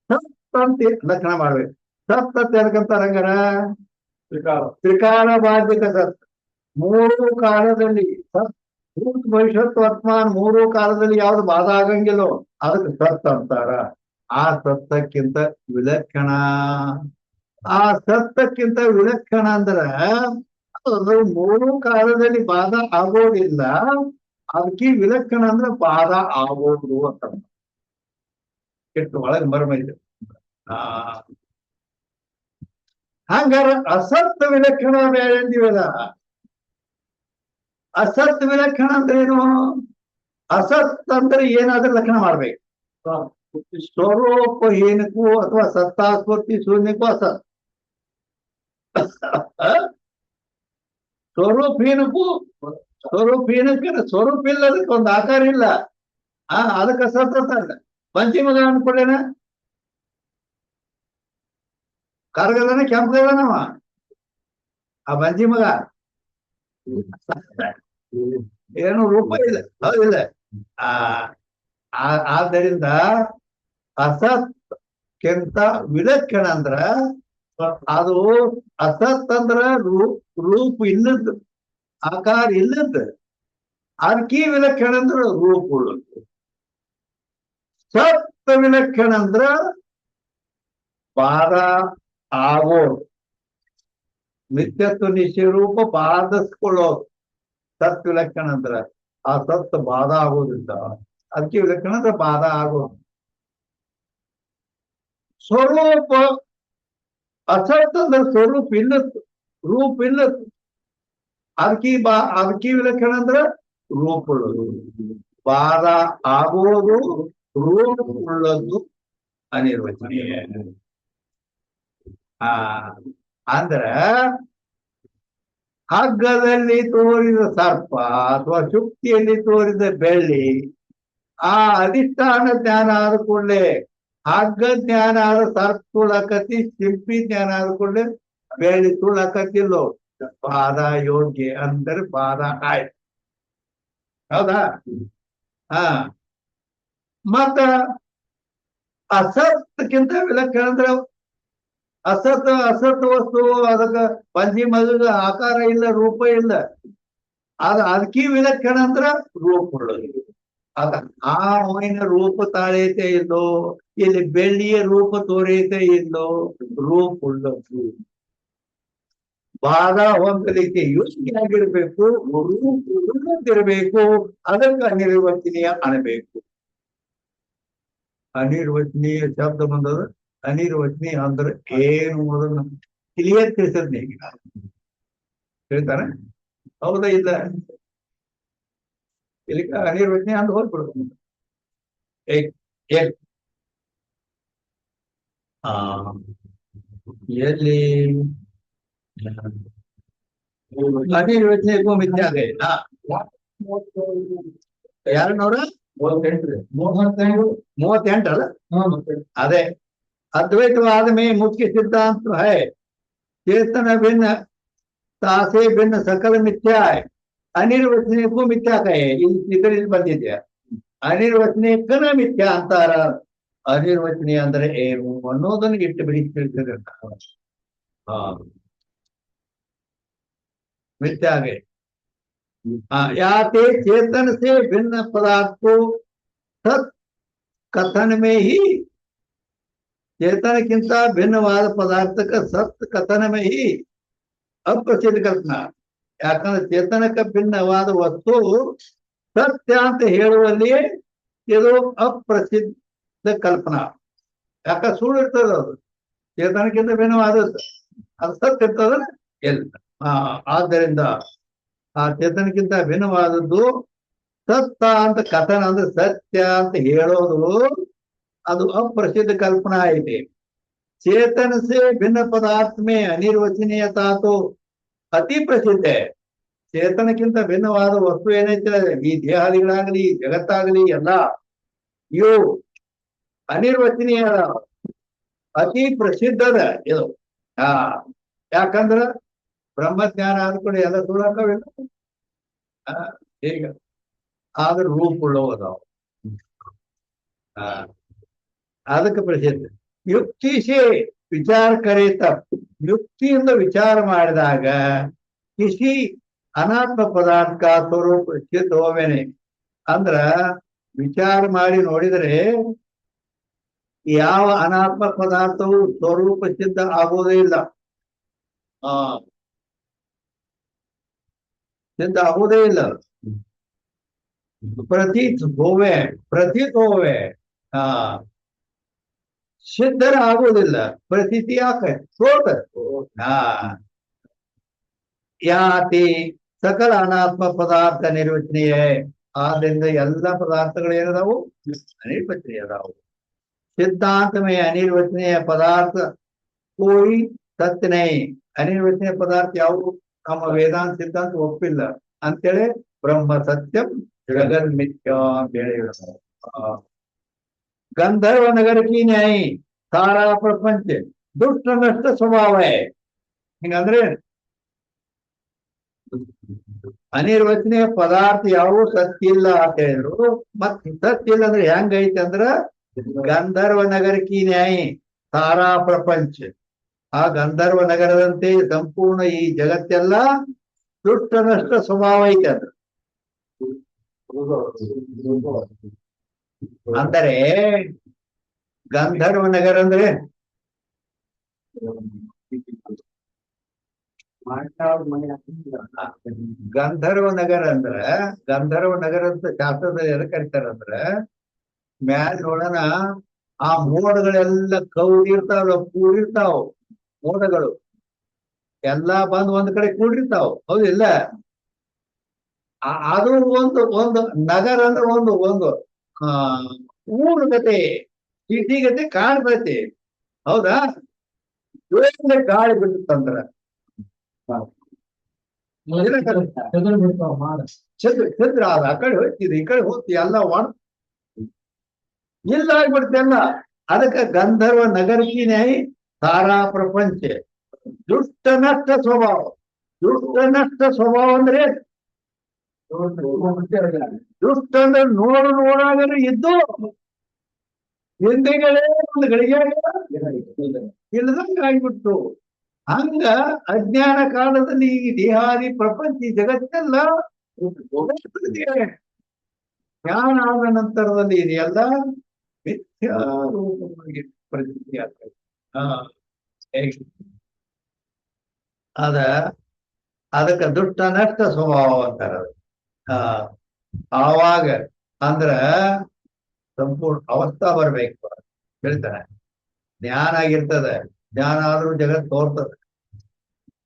ಸತ್ ಅಂತ ಲಕ್ಷಣ ಮಾಡ್ಬೇಕು. ಸತ್ ಅಂತ ಎದಕ್ಕಂತಾರ ಹಂಗಾರ? ತ್ರಿಕಾಲ ಬಾಧ್ಯಕ ಸತ್. ಮೂರು ಕಾಲದಲ್ಲಿ ಸತ್, ಭೂತ ಭವಿಷ್ಯತ್ ವರ್ತಮಾನ ಮೂರು ಕಾಲದಲ್ಲಿ ಯಾವ್ದು ಬಾಧ ಆಗಂಗಿಲ್ಲೋ ಅದಕ್ಕೆ ಸತ್ ಅಂತಾರ. ಆ ಸತ್ತಕ್ಕಿಂತ ವಿಲಕ್ಷಣ, ಆ ಸತ್ತಕ್ಕಿಂತ ವಿಲಕ್ಷಣ ಅಂದ್ರ ಅದು ಮೂರು ಕಾಲದಲ್ಲಿ ಬಾಧ ಆಗೋದಿಲ್ಲ, ಅದಕ್ಕೆ ವಿಲಕ್ಷಣ ಅಂದ್ರೆ ಬಾಧ ಆಗೋದು ಅಂತ. ಎಷ್ಟು ಒಳಗೆ ಮರ್ಮ ಇದೆ. ಹಂಗಾರ ಅಸತ್ ವಿಲಕ್ಷಣ ಬೇರೆ ಅಂತೀವಲ್ಲ. ಅಸತ್ ವಿಲಕ್ಷಣ ಅಂದ್ರೆ ಏನು? ಅಸತ್ ಅಂದ್ರೆ ಏನಾದ್ರೂ ಲಕ್ಷಣ ಮಾಡ್ಬೇಕು. ಸ್ವರೂಪ ಏನಕ್ಕೂ ಅಥವಾ ಸತ್ತಾಸ್ಪತ್ತಿ ಶೂನ್ಯಕ್ಕೂ ಅಸತ್. ಸ್ವರೂಪ ಏನಕ್ಕೂ, ಸ್ವರೂಪ ಏನಕ್ಕೆ? ಸ್ವರೂಪ ಇಲ್ಲ, ಅದಕ್ಕೆ ಒಂದು ಆಕಾರ ಇಲ್ಲ, ಅದಕ್ಕೆ ಅಸತ್ ಅಂತ. ಪಂಚಮದ ಅನ್ಕೊಳ್ಳೇನ? ಕರ್ಗದನ ಕೆಂಪದನವ ಆ ಬಂಜಿ ಮಗ, ಏನು ರೂಪ ಇಲ್ಲ, ಹೌದಿಲ್ಲ? ಆದ್ದರಿಂದ ಅಸತ್ಕ್ಕಿಂತ ವಿಲಕ್ಷಣ ಅಂದ್ರ ಅದು ಅಸತ್ ಅಂದ್ರ ರೂಪ ಇಲ್ಲದ್ದು, ಆಕಾರ ಇಲ್ಲದ. ಅದಕ್ಕೆ ವಿಲಕ್ಷಣ ಅಂದ್ರ ರೂಪ ಉಳ್ಳದ್ದು. ಸತ್ ವಿಲಕ್ಷಣ ಅಂದ್ರ ಬಾಧ ಆಗೋದು. ನಿತ್ಯತ್ವ ನಿಶ್ಚಯರೂಪ ಬಾಧಿಸ್ಕೊಳ್ಳೋದು ಸತ್ ವಿಲಕ್ಷಣ ಅಂದ್ರ. ಆ ಸತ್ ಬಾಧ ಆಗೋದಿಲ್ಲ. ಅದಕ್ಕೆ ವಿಲಕ್ಷಣ ಅಂದ್ರೆ ಬಾಧ ಆಗೋದು. ಸ್ವರೂಪ ಅಸತ್ ಅಂದ್ರೆ ಸ್ವರೂಪ ಇಲ್ಲತ್ತು, ರೂಪ ಇಲ್ಲತ್ತು. ಅದಕ್ಕೆ ವಿಲಕ್ಷಣ ಅಂದ್ರ ರೂಪ ಉಳ್ಳದು. ಬಾಧ ಆಗೋದು ರೂಪ ಉಳ್ಳದ್ದು ಅನಿರ್ವಚನೀಯ. ಅಂದ್ರ ಹಗ್ಗದಲ್ಲಿ ತೋರಿದ ಸರ್ಪ ಅಥವಾ ಶುಕ್ತಿಯಲ್ಲಿ ತೋರಿದ ಬೆಳ್ಳಿ ಆ ಅಧಿಷ್ಠಾನ ಜ್ಞಾನ ಆದ ಕೂಡಲೇ, ಹಗ್ಗ ಜ್ಞಾನ ಆದ ಸರ್ಪ ತುಳಕತಿ, ಶಿಲ್ಪಿ ಜ್ಞಾನ ಆದ ಕೂಡಲೇ ಬೆಳ್ಳಿ ತುಳಕತಿಲ್ಲೋ. ಬಾಧ ಯೋಗ್ಯ ಅಂದ್ರೆ ಬಾಧ ಆಯ್ತು. ಹೌದಾ? ಮತ್ತ ಅಸತ್ಕ್ಕಿಂತ ವಿಲಕ್ಷಣ ಅಂದ್ರೆ ಅಸತ್ ವಸ್ತು, ಅದಕ್ಕ ಪಂಚಿ ಮಗದ ಆಕಾರ ಇಲ್ಲ, ರೂಪ ಇಲ್ಲ. ಅದಕ್ಕೆ ವಿಲಕ್ಷಣ ಅಂದ್ರ ರೂಪ ಉಳ್ಳದು. ಅದ ಆ ಹೂವಿನ ರೂಪ ತಾಳೈತೆ ಇಲ್ಲೋ, ಇಲ್ಲಿ ಬೆಳ್ಳಿಯ ರೂಪ ತೋರೈತೆ ಇಲ್ಲೋ, ರೂಪ ಉಳ್ಳದು. ಬಾಧ ಹೊಂದಲಿಕ್ಕೆ ಯೋಚನೆಯಾಗಿರ್ಬೇಕು, ರೂಪ ಉಳ್ಳದಿರ್ಬೇಕು. ಅದಕ್ಕೆ ಅನಿರ್ವಚನೀಯ ಅಣಬೇಕು. ಅನಿರ್ವಚನೀಯ ಶಬ್ದ ಬಂದದ. ಅನಿರ್ವಚನೀಯ ಅಂದ್ರೆ ಏನು ಅದನ್ನ ಕ್ಲಿಯರ್ ತಿಳಿಸದ್ ನೀಗ ಹೇಳ್ತಾರ. ಹೌದಾ? ಇಲ್ಲ ಇಲ್ಲಿ ಅನಿರ್ವಚನೀಯ ಅಂತ ಹೋಗ್ಬಿಡುದು. ಎಲ್ಲಿ ಅನಿರ್ವಚನೀಯಕ್ಕೂ ಮಿಥ್ಯಾದೆ. 238 ಅಲ್ಲ? ಅದೇ अद्वैतवाद में मुख्य सिद्धांत है चेतन भिन्न तासे भिन्न सकल मिथ्या है. अनिर्वचनीय को मिथ्या कहे ಇದರಲ್ಲಿ ಬಂದಿದೆ. ಅನಿರ್ವಚನೀಯಕ್ಕನ ಮಿಥ್ಯಾ ಅಂತಾರ. ಅನಿರ್ವಚನೀಯ ಅಂದ್ರೆ ಏನು ಅನ್ನೋದನ್ನ ಇಟ್ಟು ಬಿಡಿ ತಿಳಿಸಿದ್ರೆ मिथ्या है. याते चेतन से भिन्न पदार्थ को सत कथन में ही, ಚೇತನಕ್ಕಿಂತ ಭಿನ್ನವಾದ ಪದಾರ್ಥಕ್ಕೆ ಸತ್ ಕಥನ ಮೇ ಅಪ್ರಸಿದ್ಧ ಕಲ್ಪನಾ. ಯಾಕಂದ್ರೆ ಚೇತನಕ್ಕೆ ಭಿನ್ನವಾದ ವಸ್ತು ಸತ್ಯ ಅಂತ ಹೇಳುವಲ್ಲಿಯೇ ಇದು ಅಪ್ರಸಿದ್ಧ ಕಲ್ಪನಾ. ಯಾಕಂದ್ರೆ ಸುಳ್ಳು ಇರ್ತದ ಅದು. ಚೇತನಕ್ಕಿಂತ ಭಿನ್ನವಾದದ್ದು ಅದು ಸತ್ಯ ಇರ್ತದ ಎಲ್ಲ. ಆದ್ದರಿಂದ ಆ ಚೇತನಕ್ಕಿಂತ ಭಿನ್ನವಾದದ್ದು ಸತ್ತ ಅಂತ ಕಥನ ಅಂದ್ರೆ ಸತ್ಯ ಅಂತ ಹೇಳೋದು ಅದು अप्रसिद्ध कल्पना है. चेतन से भिन्न पदार्थ में अनिर्वचनीयता तो अति प्रसिद्ध है. ಚೇತನಕ್ಕಿಂತ ಭಿನ್ನವಾದ ವಸ್ತು ಏನೈತೆ ಈ ದೇಹಾದಿಗಳಾಗಲಿ ಜಗತ್ತಾಗಲಿ ಎಲ್ಲ ಇವು ಅನಿರ್ವಚನೀಯ, ಅತಿ ಪ್ರಸಿದ್ಧದ ಇದು. ಯಾಕಂದ್ರ ಬ್ರಹ್ಮಜ್ಞಾನ ಅಂದ್ಕೊಂಡು ಎಲ್ಲ ಸುಳ್ಳಾಕವಿಲ್ಲ. ಈಗ ಆದ್ರೆ ರೂಪ ಉಳ್ಳವದಾವ. ಅದಕ್ಕೆ ಪ್ರಸಿದ್ಧ. ಯುಕ್ತಿ ಸೇ ವಿಚಾರ ಕರೆ ತಪ್. ಯುಕ್ತಿಯಿಂದ ವಿಚಾರ ಮಾಡಿದಾಗ ಕಿಸಿ ಅನಾತ್ಮ ಪದಾರ್ಥ ಸ್ವರೂಪ ಸಿದ್ಧ ಹೋವೇನೆ. ಅಂದ್ರ ವಿಚಾರ ಮಾಡಿ ನೋಡಿದರೆ ಯಾವ ಅನಾತ್ಮ ಪದಾರ್ಥವು ಸ್ವರೂಪ ಸಿದ್ಧ ಆಗೋದೇ ಇಲ್ಲ. ಸಿದ್ಧ ಆಗೋದೇ ಇಲ್ಲ. ಪ್ರತೀತ್ ಹೋವೆ ಸಿದ್ಧರ ಆಗೋದಿಲ್ಲ. ಪ್ರತೀತಿ ಯಾಕೆ ಸೋತ. ಯಾತಿ ಸಕಲ ಅನಾತ್ಮ ಪದಾರ್ಥ ನಿರ್ವಚನೀಯ. ಆದ್ರಿಂದ ಎಲ್ಲ ಪದಾರ್ಥಗಳು ಏನದಾವು ಅನಿರ್ವಚನೀಯ ಅದಾವು. सिद्धांत में अनिर्वचनीय पदार्थ कोई सत्य नहीं. अनिर्वचनीय पदार्थ ಯಾವ ನಮ್ಮ ವೇದಾಂತ ಸಿದ್ಧಾಂತ ಒಪ್ಪಿಲ್ಲ ಅಂತೇಳಿ ಬ್ರಹ್ಮ ಸತ್ಯಂ ಜಗನ್ ಮಿಥ್ಯಾ ಅಂತ ಹೇಳಿ. गंधर्व नगर की न्याय सारा प्रपंच दुष्ट नष्ट स्वभाव है. ಹಿಂಗಂದ್ರೆ ಅನಿರ್ವಚನೀಯ ಪದಾರ್ಥ ಯಾವ ಸತ್ಯ ಇಲ್ಲ ಅಂತ ಹೇಳಿದ್ರು. ಮತ್ ಸತ್ಯ ಇಲ್ಲ ಅಂದ್ರೆ ಹೆಂಗೈತೆ ಅಂದ್ರ ಗಂಧರ್ವ ನಗರ ಕಿ ನ್ಯಾಯ ಸಾರಾ ಪ್ರಪಂಚ. ಆ ಗಂಧರ್ವ ನಗರದಂತೆ ಸಂಪೂರ್ಣ ಈ ಜಗತ್ತೆಲ್ಲ ದುಷ್ಟನಷ್ಟ ಸ್ವಭಾವ ಐತೆ ಅದು. ಅಂದರೆ ಗಂಧರ್ವ ನಗರ ಅಂದ್ರೆ ಗಂಧರ್ವ ನಗರ ಗಂಧರ್ವ ನಗರ ಅಂತ ಶಾಸ್ತ್ರದಲ್ಲಿ ಎದಕ್ಕೆ ಕರಿತಾರಂದ್ರ ಮ್ಯಾಲ ನೋಡೋಣ ಆ ಮೋಡಗಳೆಲ್ಲ ಕೌಡಿರ್ತಾವ ಕೂಡಿರ್ತಾವ. ಮೋಡಗಳು ಎಲ್ಲಾ ಬಂದು ಒಂದ್ ಕಡೆ ಕೂಡಿರ್ತಾವ, ಹೌದಿಲ್ಲ? ಅದು ಒಂದು ಒಂದು ನಗರ ಅಂದ್ರೆ ಒಂದು ಒಂದು ಆ ಊರು ಗತೆ, ಸಿಟಿ ಗತೆ ಕಾಣ್ತೈತಿ, ಹೌದಾ? ಜೋರಾಗಿ ಗಾಳಿ ಬಿಡುತ್ತಂದ್ರ ಚಂದ್ರ ಆ ಕಡೆ ಹೋಗ್ತಿದೆ, ಈ ಕಡೆ ಹೋಗ್ತಿ, ಎಲ್ಲ ಒಣ ಇಲ್ಲ ಆಗ್ಬಿಡ್ತೆಲ್ಲ. ಅದಕ್ಕೆ ಗಂಧರ್ವ ನಗರಕಿನೇ ತಾರಾ ಪ್ರಪಂಚ. ದುಷ್ಟನಷ್ಟ ಸ್ವಭಾವ. ದುಷ್ಟನಷ್ಟ ಸ್ವಭಾವ ಅಂದ್ರೆ ದುಷ್ಟ ಅಂದ್ರೆ ನೋಡಾಗಲೂ ಇದ್ದು ಹಿಂದೆಗಳೇ ಒಂದು ಗಳಿಗೆ ಇಲ್ಲದಂಗ ಆಗ್ಬಿಟ್ಟು. ಹಂಗ ಅಜ್ಞಾನ ಕಾಲದಲ್ಲಿ ಈ ದೇಹಾದಿ ಪ್ರಪಂಚ ಜಗತ್ತೆಲ್ಲ ಜ್ಞಾನ ಆದ ನಂತರದಲ್ಲಿ ಇದೆಲ್ಲ ಮಿಥ್ಯಾರೂಪವಾಗಿ ಪ್ರಸಿದ್ಧಿ ಆಗ್ತದೆ. ಅದ ಅದಕ್ಕೆ ದುಷ್ಟ ನಷ್ಟ ಸ್ವಭಾವ ಅಂತಾರ. ಆವಾಗ ಅಂದ್ರ ಸಂಪೂರ್ಣ ಅವಸ್ಥಾ ಬರ್ಬೇಕು ಹೇಳ್ತಾನೆ. ಜ್ಞಾನ ಆಗಿರ್ತದೆ, ಜ್ಞಾನ ಆದ್ರೂ ಜಗತ್ ತೋರ್ತದೆ,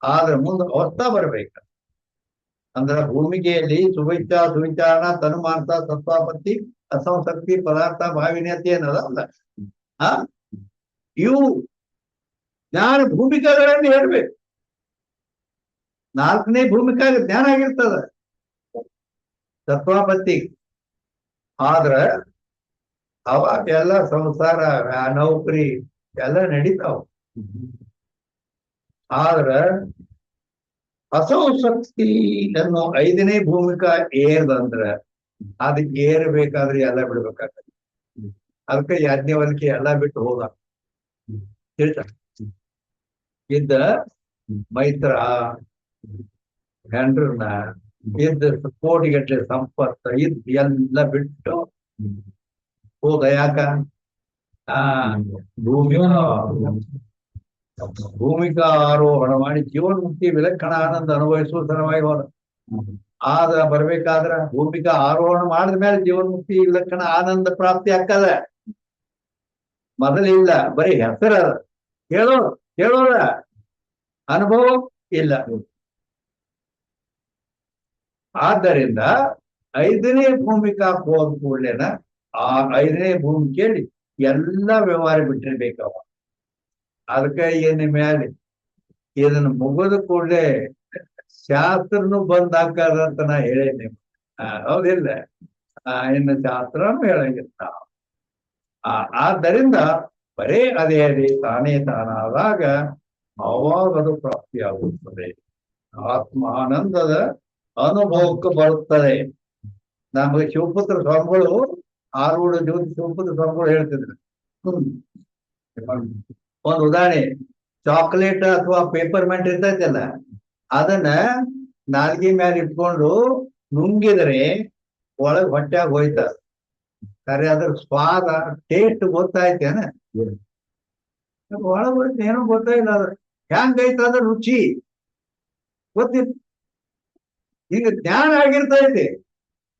ಆದ್ರೆ ಮುಂದೆ ಅವಸ್ಥಾ ಬರ್ಬೇಕು. ಅಂದ್ರ ಭೂಮಿಕೆಯಲ್ಲಿ ಸುವಿಚಾರಣ ತನುಮಾಂಸ ಸತ್ವಾಪತ್ತಿ ಅಸಂಸಕ್ತಿ ಪದಾರ್ಥ ಭಾವಿನ್ಯತೆ ಅನ್ನೋದಲ್ಲ. ಇವು ಜ್ಞಾನ ಭೂಮಿಕೆಗಳನ್ನು ಹೇಳ್ಬೇಕು. 4ನೇ ಭೂಮಿಕಾ ಜ್ಞಾನ ಆಗಿರ್ತದ ತತ್ವಾಪತ್ತಿ. ಆದ್ರ ಅವಾಗ ಎಲ್ಲ ಸಂಸಾರ ನೌಕರಿ ಎಲ್ಲ ನಡೀತಾವ. ಆದ್ರ ಅಸಂಸಕ್ತಿ ಅನ್ನೋ 5ನೇ ಭೂಮಿಕಾ ಏರ್ದಂದ್ರ ಅದಕ್ಕೆ ಏರ್ಬೇಕಾದ್ರೆ ಎಲ್ಲ ಬಿಡ್ಬೇಕಾಗ್ತದೆ. ಅದಕ್ಕೆ ಯಾಜ್ಞವಲ್ಕಿ ಎಲ್ಲ ಬಿಟ್ಟು ಹೋದ ಹೇಳ್ತಾರೆ. ಇದ್ದ ಮೈತ್ರ ಗಂಡ್ರನ್ನ ಇದ್ದ ಕೋಟಿಗಟ್ಟಲೆ ಸಂಪತ್ತ ಇದ್ ಎಲ್ಲ ಬಿಟ್ಟು ಹೋದ. ಯಾಕ? ಭೂಮಿಕಾ ಆರೋಹಣ ಮಾಡಿ ಜೀವನ್ಮುಕ್ತಿ ವಿಲಕ್ಷಣ ಆನಂದ ಅನುಭವಿಸುವ ಸಲುವಾಗಿ ಹೋದ. ಆದ ಬರ್ಬೇಕಾದ್ರ ಭೂಮಿಕಾ ಆರೋಹಣ ಮಾಡಿದ ಮೇಲೆ ಜೀವನ್ಮುಕ್ತಿ ವಿಲಕ್ಷಣ ಆನಂದ ಪ್ರಾಪ್ತಿ ಆಗ್ತದ. ಮೊದಲಿಲ್ಲ, ಬರೀ ಹೆಸರ ಹೇಳೋದ ಅನುಭವ ಇಲ್ಲ. ಆದ್ದರಿಂದ 5ನೇ ಭೂಮಿಕಾ ಹೋದ ಕೂಡಲೇನ ಆ 5ನೇ ಭೂಮಿಕೆಯಲ್ಲಿ ಎಲ್ಲ ವ್ಯವಹಾರ ಬಿಟ್ಟಿರ್ಬೇಕವ. ಅದಕ್ಕೆ ಏನ್ ಮೇಲೆ ಇದನ್ನ ಮುಗಿದ ಕೂಡಲೇ ಶಾಸ್ತ್ರನು ಬಂದ್ ಹಾಕದಂತ ನಾ ಹೇಳೇನಿ. ಹೌದಿಲ್ಲ? ಇನ್ನು ಶಾಸ್ತ್ರನು ಹೇಳಂಗಿಲ್ಲ. ಆದ್ದರಿಂದ ಬರೇ ಅದೇ ತಾನೇ ತಾನಾದಾಗ ಅವಾಗ ಅದು ಪ್ರಾಪ್ತಿಯಾಗುತ್ತದೆ. ಆತ್ಮಾನಂದದ ಅನುಭವಕ್ಕೆ ಬರುತ್ತದೆ. ನಮಗೆ ಶಿವಪುತ್ರ ಸ್ವಾಮಿಗಳು ಆರೂಢ ಜ್ಯೋತಿ ಶಿವಪುತ್ರ ಸ್ವಾಮಿಗಳು ಹೇಳ್ತಿದ್ರು. ಒಂದು ಉದಾಹರಣೆ, ಚಾಕ್ಲೇಟ್ ಅಥವಾ ಪೇಪರ್ ಮೆಂಟ್ ಇರ್ತೈತಲ್ಲ, ಅದನ್ನ ನಾಲ್ಗೆ ಮೇಲೆ ಇಟ್ಕೊಂಡು ನುಂಗಿದ್ರೆ ಒಳಗ್ ಹೊಟ್ಟ್ಯಾಗ ಹೋಯ್ತ. ಖರೆ ಅದ್ರ ಸ್ವಾದ ಟೇಸ್ಟ್ ಗೊತ್ತಾಯ್ತೇನ? ಒಳಗ್ ಹೋಯ್ತು, ಏನೋ ಗೊತ್ತಾಯಿಲ್ಲ. ಅದ್ರ ಹೆಂಗೈತ ಅದ್ರ ರುಚಿ ಗೊತ್ತಿಲ್ಲ. ಈಗ ಜ್ಞಾನ ಆಗಿರ್ತೈತಿ,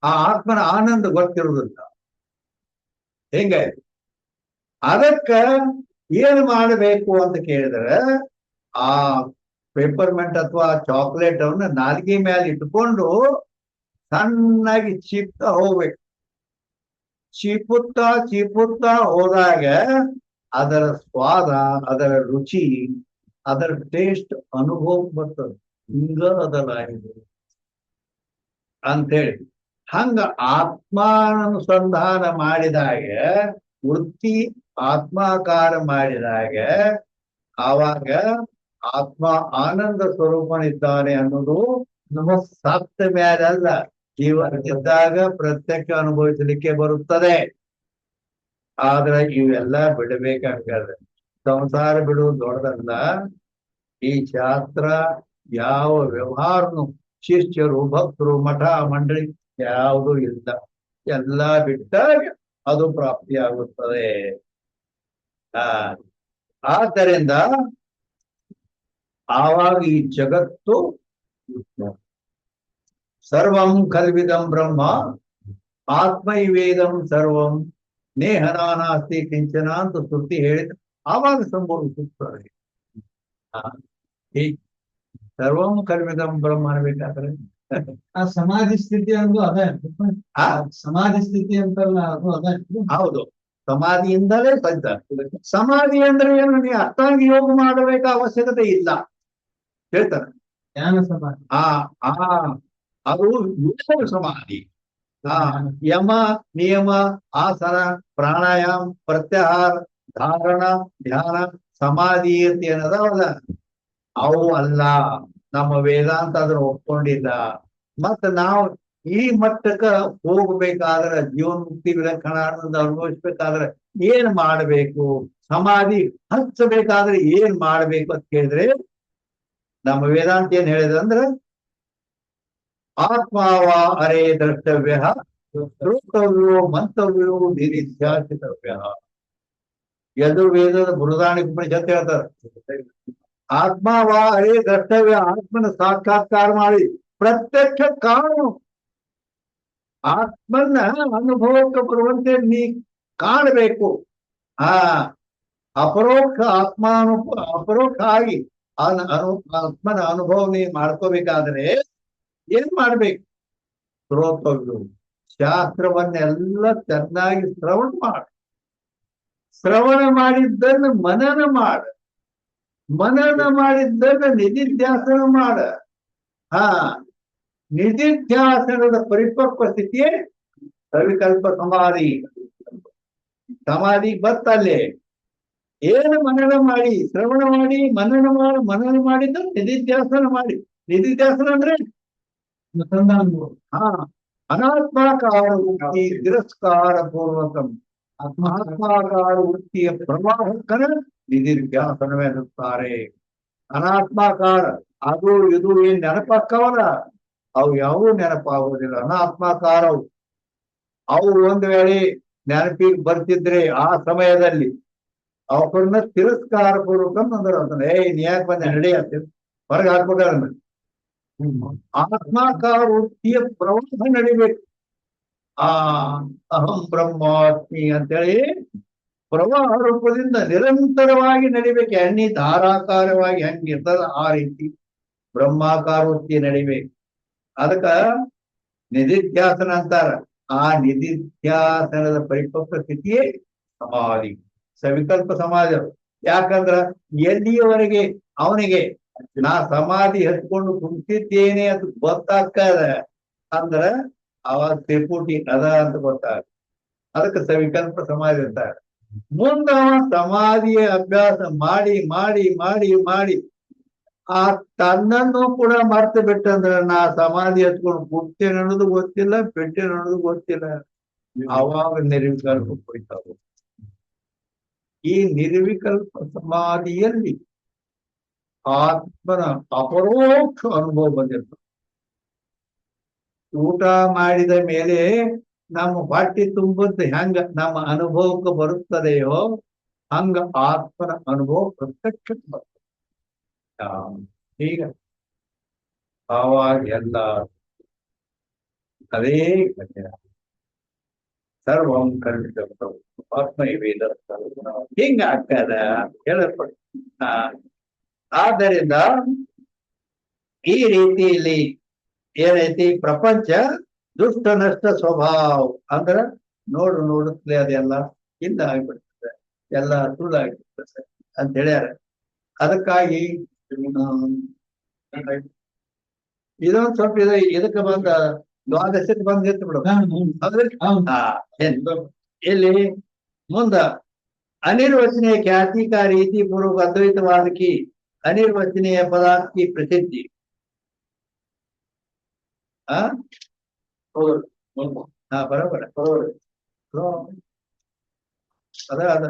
ಆ ಆತ್ಮನ ಆನಂದ ಗೊತ್ತಿರುವುದಿಲ್ಲ. ಹೆಂಗಾಯ್ತು? ಅದಕ್ಕ ಏನ್ ಮಾಡಬೇಕು ಅಂತ ಕೇಳಿದ್ರೆ, ಆ ಪೇಪರ್ಮೆಂಟ್ ಅಥವಾ ಚಾಕ್ಲೇಟ್ ಅವನ್ನ ನಾಲ್ಗೆ ಮೇಲೆ ಇಟ್ಕೊಂಡು ಸಣ್ಣಾಗಿ ಚೀಪ್ತಾ ಹೋಗ್ಬೇಕು. ಚೀಪುತ್ತಾ ಹೋದಾಗ ಅದರ ಸ್ವಾದ, ಅದರ ರುಚಿ, ಅದರ ಟೇಸ್ಟ್ ಅನುಭವ ಬರ್ತದೆ. ಹಿಂಗ ಅದಲ್ಲ ಇದು ಅಂತೇಳಿ. ಹಂಗ ಆತ್ಮಾನುಸಂಧಾನ ಮಾಡಿದಾಗ, ವೃತ್ತಿ ಆತ್ಮಾಕಾರ ಮಾಡಿದಾಗ, ಆವಾಗ ಆತ್ಮ ಆನಂದ ಸ್ವರೂಪನಿದ್ದಾನೆ ಅನ್ನೋದು ನಮ್ಮ ಸತ್ತ ಮೇಲಲ್ಲ, ಜೀವನದಿದ್ದಾಗ ಪ್ರತ್ಯಕ್ಷ ಅನುಭವಿಸಲಿಕ್ಕೆ ಬರುತ್ತದೆ. ಆದ್ರೆ ಇವೆಲ್ಲ ಬಿಡಬೇಕಾಗ್ತದೆ. ಸಂಸಾರ ಬಿಡುವುದು ದೊಡ್ಡದಲ್ಲ. ಈ ಶಾಸ್ತ್ರ ಯಾವ ವ್ಯವಹಾರನು ಶಿಷ್ಯರು ಭಕ್ತರು ಮಠ ಮಂಡಳಿ ಯಾವುದೂ ಇಲ್ಲ. ಎಲ್ಲ ಬಿಟ್ಟಾಗ ಅದು ಪ್ರಾಪ್ತಿಯಾಗುತ್ತದೆ. ಆ ಆದ್ದರಿಂದ ಆವಾಗ ಈ ಜಗತ್ತು ಸರ್ವಂ ಕಲ್ವಿದಂ ಬ್ರಹ್ಮ ಆತ್ಮೈವೇದಂ ಸರ್ವಂ ನೇಹ ನಾನಾಸ್ತಿ ಕಿಂಚನ ಅಂತ ಶ್ರುತಿ ಹೇಳಿದ ಆವಾಗ ಸಂಭವಿಸುತ್ತದೆ. ಈ ಸರ್ವಂ ಕಲ್ವಿದಂ ಬ್ರಹ್ಮ ಅನ್ಬೇಕಾದ್ರೆ ಆ ಸಮಾಧಿ ಸ್ಥಿತಿ ಅಂದು ಅದೇ ಆ ಸಮಾಧಿ ಸ್ಥಿತಿ ಅಂತಲ್ಲ ಅದು ಅದೇ ಹೌದು, ಸಮಾಧಿಯಿಂದಲೇ ಸಜ್ಜ. ಸಮಾಧಿ ಅಂದ್ರೆ ಏನು? ನೀವು ಅಷ್ಟಾಂಗ ಯೋಗ ಮಾಡಬೇಕ ಅವಶ್ಯಕತೆ ಇಲ್ಲ ಹೇಳ್ತಾರೆ. ಜ್ಞಾನ ಸಮಾಧಿ. ಆ ಆ ಅದು ಯೋಗ ಸಮಾಧಿ. ಯಮ ನಿಯಮ ಆಸನ ಪ್ರಾಣಾಯಾಮ ಪ್ರತ್ಯಾಹಾರ ಧಾರಣ ಧ್ಯಾನ ಸಮಾಧಿ ಅಂತ ಏನದಾವಲ್ಲ ಅವು ಅಲ್ಲ. ನಮ್ಮ ವೇದಾಂತ ಅದನ್ನ ಒಪ್ಕೊಂಡಿಲ್ಲ. ಮತ್ತ ನಾವು ಈ ಮಟ್ಟಕ್ಕ ಹೋಗ್ಬೇಕಾದ್ರೆ ಜೀವನ್ಮುಕ್ತಿ ವಿಲಕ್ಷಣ ಅನುಭವಿಸ್ಬೇಕಾದ್ರೆ ಏನ್ ಮಾಡ್ಬೇಕು? ಸಮಾಧಿ ಹಚ್ಚಬೇಕಾದ್ರೆ ಏನ್ ಮಾಡ್ಬೇಕು ಅಂತ ಕೇಳಿದ್ರೆ ನಮ್ಮ ವೇದಾಂತ ಏನ್ ಹೇಳಿದಂದ್ರೆ ಆತ್ಮಾವ ಅರೇ ದ್ರಷ್ಟವ್ಯ ಶ್ರೋತವ್ಯೋ ಮಂತವ್ಯೋ ನಿಧಿಧ್ಯಾಸಿತವ್ಯ. ಯಜುರ್ವೇದದ ಬೃಹದಾರಣ್ಯಕ ಉಪನಿಷತ್ತು ಹೇಳ್ತಾರೆ ಆತ್ಮಾವ ಅರೇ ದ್ರಷ್ಟವ್ಯ. ಆತ್ಮನ ಸಾಕ್ಷಾತ್ಕಾರ ಮಾಡಿ ಪ್ರತ್ಯಕ್ಷ ಕಾಣು. ಆತ್ಮನ ಅನುಭವಕ್ಕೆ ಬರುವಂತೆ ನೀ ಕಾಣಬೇಕು. ಆ ಅಪರೋಕ್ಷ ಅಪರೋಕ್ಷ ಆಗಿ ಆತ್ಮನ ಅನುಭವ ನೀ ಮಾಡ್ಕೋಬೇಕಾದ್ರೆ ಏನ್ ಮಾಡ್ಬೇಕು? ಶ್ರೋತವ್ಯ, ಶಾಸ್ತ್ರವನ್ನೆಲ್ಲ ಚೆನ್ನಾಗಿ ಶ್ರವಣ ಮಾಡ. ಶ್ರವಣ ಮಾಡಿದ್ದನ್ನು ಮನನ ಮಾಡ. ಮನನ ಮಾಡಿದ್ದನ್ನು ನಿಧಿಧ್ಯಾಸನ ಮಾಡ. ನಿಧಿಧ್ಯಾಸನದ ಪರಿಪಕ್ವ ಸ್ಥಿತಿಯೇ ಸವಿಕಲ್ಪ ಸಮಾಧಿ. ಸಮಾಧಿ ಬತ್ತಲ್ಲೇ ಏನು ಮನನ ಮಾಡಿ ಶ್ರವಣ ಮಾಡಿ ಮನನ ಮಾಡಿದ್ದು ನಿಧಿಧ್ಯಾಸನ ಮಾಡಿ. ನಿಧಿಧ್ಯಾಸನ ಅಂದ್ರೆ ಅನಾತ್ಮಾಕಾರ ವೃತ್ತಿ ತಿರಸ್ಕಾರ ಪೂರ್ವಕಂ. ಆತ್ಮಾಕಾರ ವೃತ್ತಿಯ ಪ್ರವಾಹಕರ ನಿಧಿಧ್ಯಾಸನವೆನ್ನುತ್ತಾರೆ. ಅನಾತ್ಮಾಕಾರ ಅದು ಇದು ಏನ್ ನೆನಪಾಕ್ಕವಲ್ಲ ಅವು ಯಾವೂ ನೆನಪಾಗುವುದಿಲ್ಲ. ಅನಾತ್ಮಾಕಾರವು ಅವು ಒಂದ್ ವೇಳೆ ನೆನಪಿಗೆ ಬರ್ತಿದ್ರೆ ಆ ಸಮಯದಲ್ಲಿ ಅವ್ರನ್ನ ತಿರಸ್ಕಾರ ಪೂರ್ವಕಂ ಅಂದ್ರೆ ಅದನ್ನ ನೀ ಯಾಕೆ ಬಂದ ನಡಿ ಅಂತ ಹೊರಗೆ ಹಾಕ್ಬೇಕಾದ್ರೆ ಆತ್ಮಾಕಾರ ವೃತ್ತಿಯ ಪ್ರವಾಹ ನಡಿಬೇಕು. ಅಹಂ ಬ್ರಹ್ಮಾಸ್ಮಿ ಅಂತೇಳಿ ಪ್ರವಾಹ ರೂಪದಿಂದ ನಿರಂತರವಾಗಿ ನಡಿಬೇಕು. ಎಣ್ಣೆ ಧಾರಾಕಾರವಾಗಿ ಹೆಂಗಿರ್ತದ ಆ ರೀತಿ ಬ್ರಹ್ಮಾಕಾರ ವೃತ್ತಿ ನಡಿಬೇಕು. ಅದಕ್ಕ ನಿಧಿಧ್ಯಾಸನ ಅಂತಾರ. ಆ ನಿಧಿಧ್ಯಾಸನದ ಪರಿಪಕ್ವ ಸ್ಥಿತಿಯೇ ಸಮಾಧಿ, ಸವಿಕಲ್ಪ ಸಮಾಧಿ. ಯಾಕಂದ್ರ ಎಲ್ಲಿಯವರೆಗೆ ಅವನಿಗೆ ನಾ ಸಮಾಧಿ ಹಚ್ಕೊಂಡು ಕುಂತಿದ್ದೇನೆ ಅಂತ ಗೊತ್ತಾಗ್ತದ ಅಂದ್ರ ಅವಾಗ ತ್ರಿಪುಟಿ ಅದ ಅಂತ ಗೊತ್ತಾಗ. ಅದಕ್ಕೆ ಸವಿಕಲ್ಪ ಸಮಾಧಿ ಅಂತಾರೆ. ಮುಂದ ಸಮಾಧಿಯ ಅಭ್ಯಾಸ ಮಾಡಿ ಮಾಡಿ ಮಾಡಿ ಮಾಡಿ ಆ ತನ್ನನ್ನು ಕೂಡ ಮರ್ತು ಬಿಟ್ಟಂದ್ರ ನಾ ಸಮಾಧಿ ಹಚ್ಕೊಂಡು ಕೂರ್ತೇನೆ ಅನ್ನೋದು ಗೊತ್ತಿಲ್ಲ, ಬಿಟ್ಟೇನೆ ಅನ್ನೋದು ಗೊತ್ತಿಲ್ಲ. ಅವಾಗ ನಿರ್ವಿಕಲ್ಪ ಹೋಯ್ತಾವ. ಈ ನಿರ್ವಿಕಲ್ಪ ಸಮಾಧಿಯಲ್ಲಿ ಆತ್ಮನ ಅಪರೋಕ್ಷ ಅನುಭವ ಬಂದಿರ್ತದೆ. ಊಟ ಮಾಡಿದ ಮೇಲೆ ನಮ್ಮ ಹೊಟ್ಟೆ ತುಂಬದ್ದು ಹೆಂಗ ನಮ್ಮ ಅನುಭವಕ್ಕೆ ಬರುತ್ತದೆಯೋ ಹಂಗ ಆತ್ಮನ ಅನುಭವ ಪ್ರತ್ಯಕ್ಷಕ್ಕೆ ಬರ್ತದೆ. ಈಗ ಆವಾಗ ಎಲ್ಲ ಅದೇ ಸರ್ವಂ ಕಲ್ಪಿತ ಆತ್ಮ ವೇದ ಹಿಂಗ ಆಗ್ತದ ಹೇಳಲ್ಪಡ. ಆದ್ದರಿಂದ ಈ ರೀತಿಯಲ್ಲಿ ಏನೈತಿ ಪ್ರಪಂಚ ದುಷ್ಟ ನಷ್ಟ ಸ್ವಭಾವ ಅಂದ್ರ ನೋಡುತ್ತಲೇ ಅದೆಲ್ಲ ಹಿಂದ ಆಗ್ಬಿಡ್ತದೆ, ಎಲ್ಲ ಸುಳ್ಳಾಗ್ಬಿಡ್ತದೆ ಅಂತ ಹೇಳ್ಯಾರ. ಅದಕ್ಕಾಗಿ ಇದೊಂದು ಸ್ವಲ್ಪ ಇದಕ್ಕೆ ಬಂದ ದ್ವಾದಶಕ್ಕೆ ಬಂದ್ ನಿಂತು ಬಿಡು. ಇಲ್ಲಿ ಮುಂದ ಅನಿರ್ವಚನೀಯ ಖ್ಯಾತಿಕಾ ರೀತಿ ಪೂರ್ವಕ ಅದ್ವೈತವಾದಕಿ ಅನಿರ್ವಚನೀಯ ಪದಾರ್ಥಿ ಪ್ರಸಿದ್ಧಿ. ಬರೋಬರ ಅದ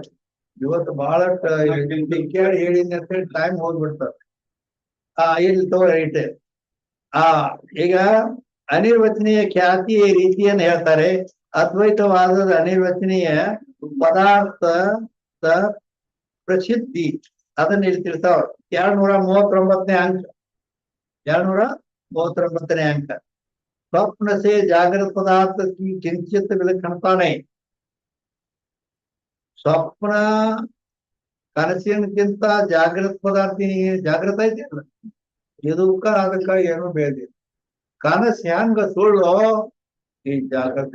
ಇವತ್ತು ಬಹಳಷ್ಟು ಕೇಳಿ ಹೇಳಿದ್ನಿ ಅಂತ ಹೇಳಿ ಟೈಮ್ ಹೋಗ್ಬಿಡ್ತದೆ. ಇಲ್ಲಿ ತೋರಿ ಇಟ್ಟೆ ಆ ಈಗ ಅನಿರ್ವಚನೀಯ ಖ್ಯಾತಿಯ ರೀತಿಯನ್ನು ಹೇಳ್ತಾರೆ. ಅದ್ವೈತವಾದದ ಅನಿರ್ವಚನೀಯ ಪದಾರ್ಥದ ಪ್ರಸಿದ್ಧಿ ಅದನ್ನ ಇಲ್ಲಿ ತಿಳಿಸ್ತಾವ. 239ನೇ ಅಂಕ 239ನೇ अंक स्वप्न से जागृत पदार्थ की किंचित विलक्षणता नहीं. ಸ್ವಪ್ನ ಕನಸಿನಕ್ಕಿಂತ ಜಾಗೃತ ಪದಾರ್ಥ ಜಾಗೃತ ಐತಿಲ್ಲ, ಇದಕ್ಕ ಅದಕ್ಕ ಏನು ಬೇಡ. ಕನಸು ಹೆಂಗ ಸುಳ್ಳು, ಈ ಜಾಗೃತ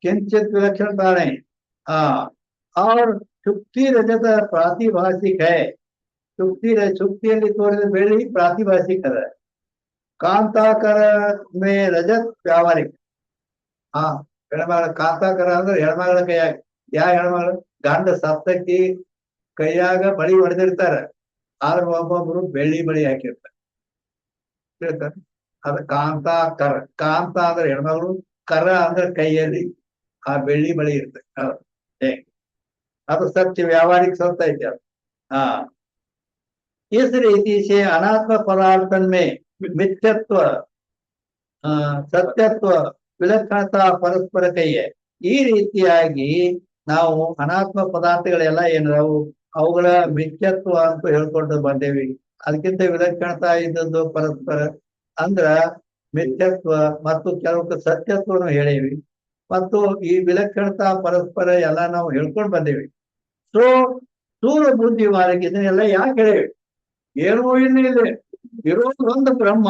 किंचित विलक्षणता नहीं. और सुक्ति रजत प्रातिभाषिक है. ಸುಕ್ತಿಯಲ್ಲಿ ತೋರಿದ ಬೆಳ್ಳಿ ಪ್ರಾತಿಭಾಷಿಕ ಅದ. ಕಾಂತಾಕರ ಮೇ ರಜತ್ ವ್ಯಾವಹಾರಿಕ. ಹೆಣ್ಮಗಳ ಕಾಂತಾಕರ ಅಂದ್ರೆ ಹೆಣ್ಮಗಳ ಕೈಯಾಗ, ಯಾವ ಹೆಣ್ಮಗಳು ಗಂಡ ಸಪ್ತಕ್ಕಿ ಕೈಯಾಗ ಬಳಿ ಹೊಡೆದಿರ್ತಾರ, ಆದ್ರೆ ಒಬ್ಬೊಬ್ರು ಬೆಳ್ಳಿ ಬಳಿ ಹಾಕಿರ್ತಾರೆ. ಹೇಳ್ತಾರೆ ಅದ ಕಾಂತಾಕರ. ಕಾಂತ ಅಂದ್ರೆ ಹೆಣ್ಮಗಳು, ಕರ ಅಂದ್ರೆ ಕೈಯಲ್ಲಿ ಆ ಬೆಳ್ಳಿ ಬಳಿ ಇರ್ತದೆ. ಅದು ಸತ್ಯ ವ್ಯಾವಹಾರಿಕ ಸತ್ಯ ಐತೆ ಅದು. इस रीति से अनात्म पदार्थन में मिथ्यत्व ಸತ್ಯತ್ವ ವಿಲಕ್ಷಣತಾ ಪರಸ್ಪರ ಕೈಯೇ. ಈ ರೀತಿಯಾಗಿ ನಾವು ಅನಾತ್ಮ ಪದಾರ್ಥಗಳೆಲ್ಲ ಏನವು ಅವುಗಳ ಮಿಥ್ಯತ್ವ ಅಂತ ಹೇಳ್ಕೊಂಡು ಬಂದೇವಿ. ಅದಕ್ಕಿಂತ ವಿಲಕ್ಷಣತಾ ಇದ್ದದ್ದು ಪರಸ್ಪರ ಅಂದ್ರ ಮಿಥ್ಯತ್ವ ಮತ್ತು ಕೆಲವು ಸತ್ಯತ್ವನು ಹೇಳೇವಿ. ಮತ್ತು ಈ ವಿಲಕ್ಷಣತಾ ಪರಸ್ಪರ ಎಲ್ಲ ನಾವು ಹೇಳ್ಕೊಂಡು ಬಂದೇವಿ. ಸೊ ಸ್ಥೂಲ ಬುದ್ಧಿವಾದಕ್ಕೆ ಇದನ್ನೆಲ್ಲ ಯಾಕೆ ಹೇಳೇವಿ? ಏನೂ ಇಲ್ಲ, ಇರೋದು ಒಂದು ಬ್ರಹ್ಮ,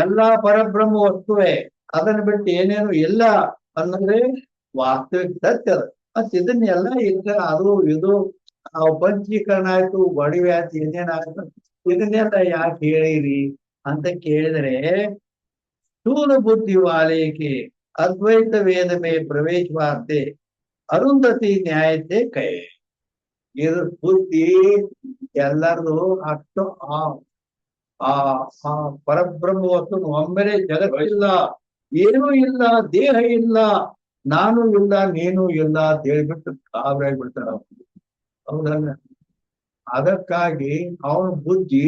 ಎಲ್ಲಾ ಪರಬ್ರಹ್ಮ ವಸ್ತುವೇ, ಅದನ್ನ ಬಿಟ್ಟು ಏನೇನು ಇಲ್ಲ ಅನ್ನೋದೇ ವಾಸ್ತವಿಕ ಸತ್ಯ. ಮತ್ ಇದನ್ನೆಲ್ಲ ಈಗ ಅದು ಇದು ಪಂಚೀಕರಣ ಆಯ್ತು, ಬಡಿವೆ ಆಯ್ತು, ಏನೇನಾಯ್ತು, ಇದನ್ನೆಲ್ಲ ಯಾಕೆ ಹೇಳಿರಿ ಅಂತ ಕೇಳಿದ್ರೆ, ಸ್ಥೂಲ ಬುದ್ಧಿ ವಾಲೇಕೆ ಅದ್ವೈತ ವೇದ ಮೇ ಪ್ರವೇಶ ವಾರ್ತೆ ಅರುಂಧತಿ ನ್ಯಾಯತೆ ಕೈ. ಇದು ಬುದ್ಧಿ ಎಲ್ಲರದು ಅಷ್ಟು ಆ ಪರಬ್ರಹ್ಮ ವಸ್ತು ಒಮ್ಮೆಲೆ ಜಗತ್ತಿಲ್ಲ, ಏನೂ ಇಲ್ಲ, ದೇಹ ಇಲ್ಲ, ನಾನು ಇಲ್ಲ, ನೀನು ಇಲ್ಲ ಅಂತ ಹೇಳ್ಬಿಟ್ಟು ಕಾವ್ರಾಗ್ಬಿಡ್ತಾರ. ಹೌದಲ್ಲ? ಅದಕ್ಕಾಗಿ ಅವನ ಬುದ್ಧಿ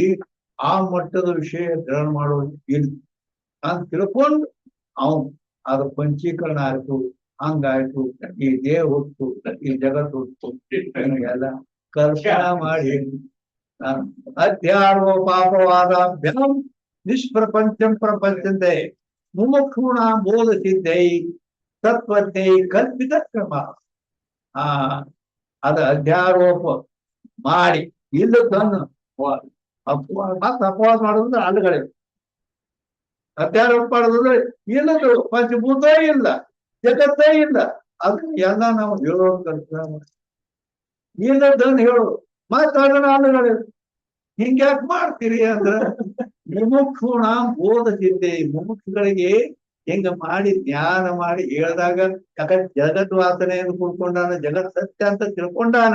ಆ ಮಟ್ಟದ ವಿಷಯ ಗ್ರಹಣ ಮಾಡೋದು ಇಲ್ಲ ಅಂತ ತಿಳ್ಕೊಂಡು ಅವನು ಅದು ಪಂಚೀಕರಣ ಆಯ್ತು, ಹಂಗಾಯ್ತು, ಈ ದೇಹ ಹೊತ್ತು, ಈ ಜಗತ್ತು ಹೊತ್ತು ಎಲ್ಲ ಕಲ್ಪನಾ ಮಾಡಿ ಅಧ್ಯಾರೋ ಪಾಪವಾದಾಭ್ಯಾಂ ನಿಷ್ಪ್ರಪಂಚಂ ಪ್ರಪಂಚಂತೆ ಮುಮುಕ್ಷೂಣ ಬೋಧಸಿದ್ಧೈ ತತ್ವಜ್ಞೈ ಕಲ್ಪಿತ ಕ್ರಮ. ಅದ ಅಧ್ಯಾರೋಪ ಮಾಡಿ ಇಲ್ಲದನ್ನು ಮತ್ತೆ ಅಪವಾದ ಮಾಡೋದ್ರೆ ಅಲ್ಲಗಳೇ. ಅಧ್ಯಾರೋಪ ಮಾಡೋದ್ರೆ ಇಲ್ಲದು ಪಂಚಭೂತ ಇಲ್ಲ, ಜಗತ್ತೇ ಇಲ್ಲ, ಅದನ್ನ ಎಲ್ಲ ನಾವು ಹೇಳೋದು ಕಲ್ಪನಾ ಮಾಡಿ ಇಲ್ಲದನ್ನು ಹೇಳೋದು ಮಾತಾಡೋಣ ಅಲ್ಲಗಳೇ. ಹಿಂಗ್ಯಾಕ್ ಮಾಡ್ತೀರಿ ಅಂದ್ರ ಮುಮುಕ್ಷುಣ ಬೋಧಸಿದ್ದೆ. ಮುಮುಕ್ಷುಗಳಿಗೆ ಹಿಂಗ ಮಾಡಿ ಜ್ಞಾನ ಮಾಡಿ ಹೇಳ್ದಾಗ, ಯಾಕಂದ್ರೆ ಜಗತ್ ವಾಸನೆಯನ್ನು ಕುಡ್ಕೊಂಡಾನ, ಜಗತ್ ಸತ್ಯ ಅಂತ ತಿಳ್ಕೊಂಡಾನ,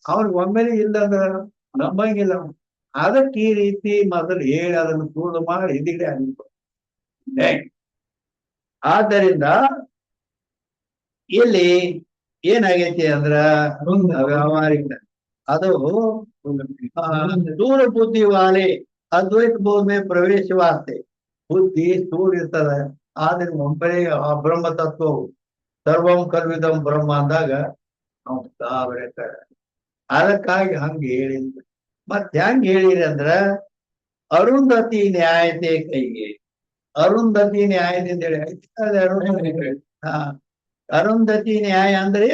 ಅವ್ನಿಗೆ ಒಮ್ಮೆಲೆ ಇಲ್ಲ ಅಂದ್ರ ನಂಬಂಗಿಲ್ಲ. ಅದಕ್ಕೆ ಈ ರೀತಿ ಮೊದಲು ಹೇಳಿ ಅದನ್ನು ಪೂರ್ಣ ಮಾಡಿ ಹಿಂದಿಗಡೆ ಅನ್ಕೊ. ಆದ್ದರಿಂದ ಇಲ್ಲಿ ಏನಾಗೈತಿ ಅಂದ್ರ ವ್ಯಾವಹಾರಿಕ ಅದು ಸ್ಥೂಲ ಬುದ್ಧಿ ವಾಲೆ ಅದ್ವೈತ ಬೋಧ ಮೇ ಪ್ರವೇಶವಾಗ್ತೆ. ಬುದ್ಧಿ ಸ್ಥೂಲ ಇರ್ತದ, ಆದ್ರೆ ಒಬ್ಬರೇ ಆ ಬ್ರಹ್ಮ ತತ್ವವು ಸರ್ವಂ ಕಲ್ವಿದಂ ಬ್ರಹ್ಮ ಅಂದಾಗ ಅವ್ರು ಹೇಳ್ತಾರೆ. ಅದಕ್ಕಾಗಿ ಹಂಗ ಹೇಳಿದ್ರು. ಮತ್ ಹೆಂಗ್ ಹೇಳಿರಿ ಅಂದ್ರ ಅರುಂಧತಿ ನ್ಯಾಯತೆ ಕೈಗೆ. ಅರುಂಧತಿ ನ್ಯಾಯದಿಂದ ಹೇಳಿ ಅರುಂಧತಿ ನ್ಯಾಯ ಅಂದ್ರೆ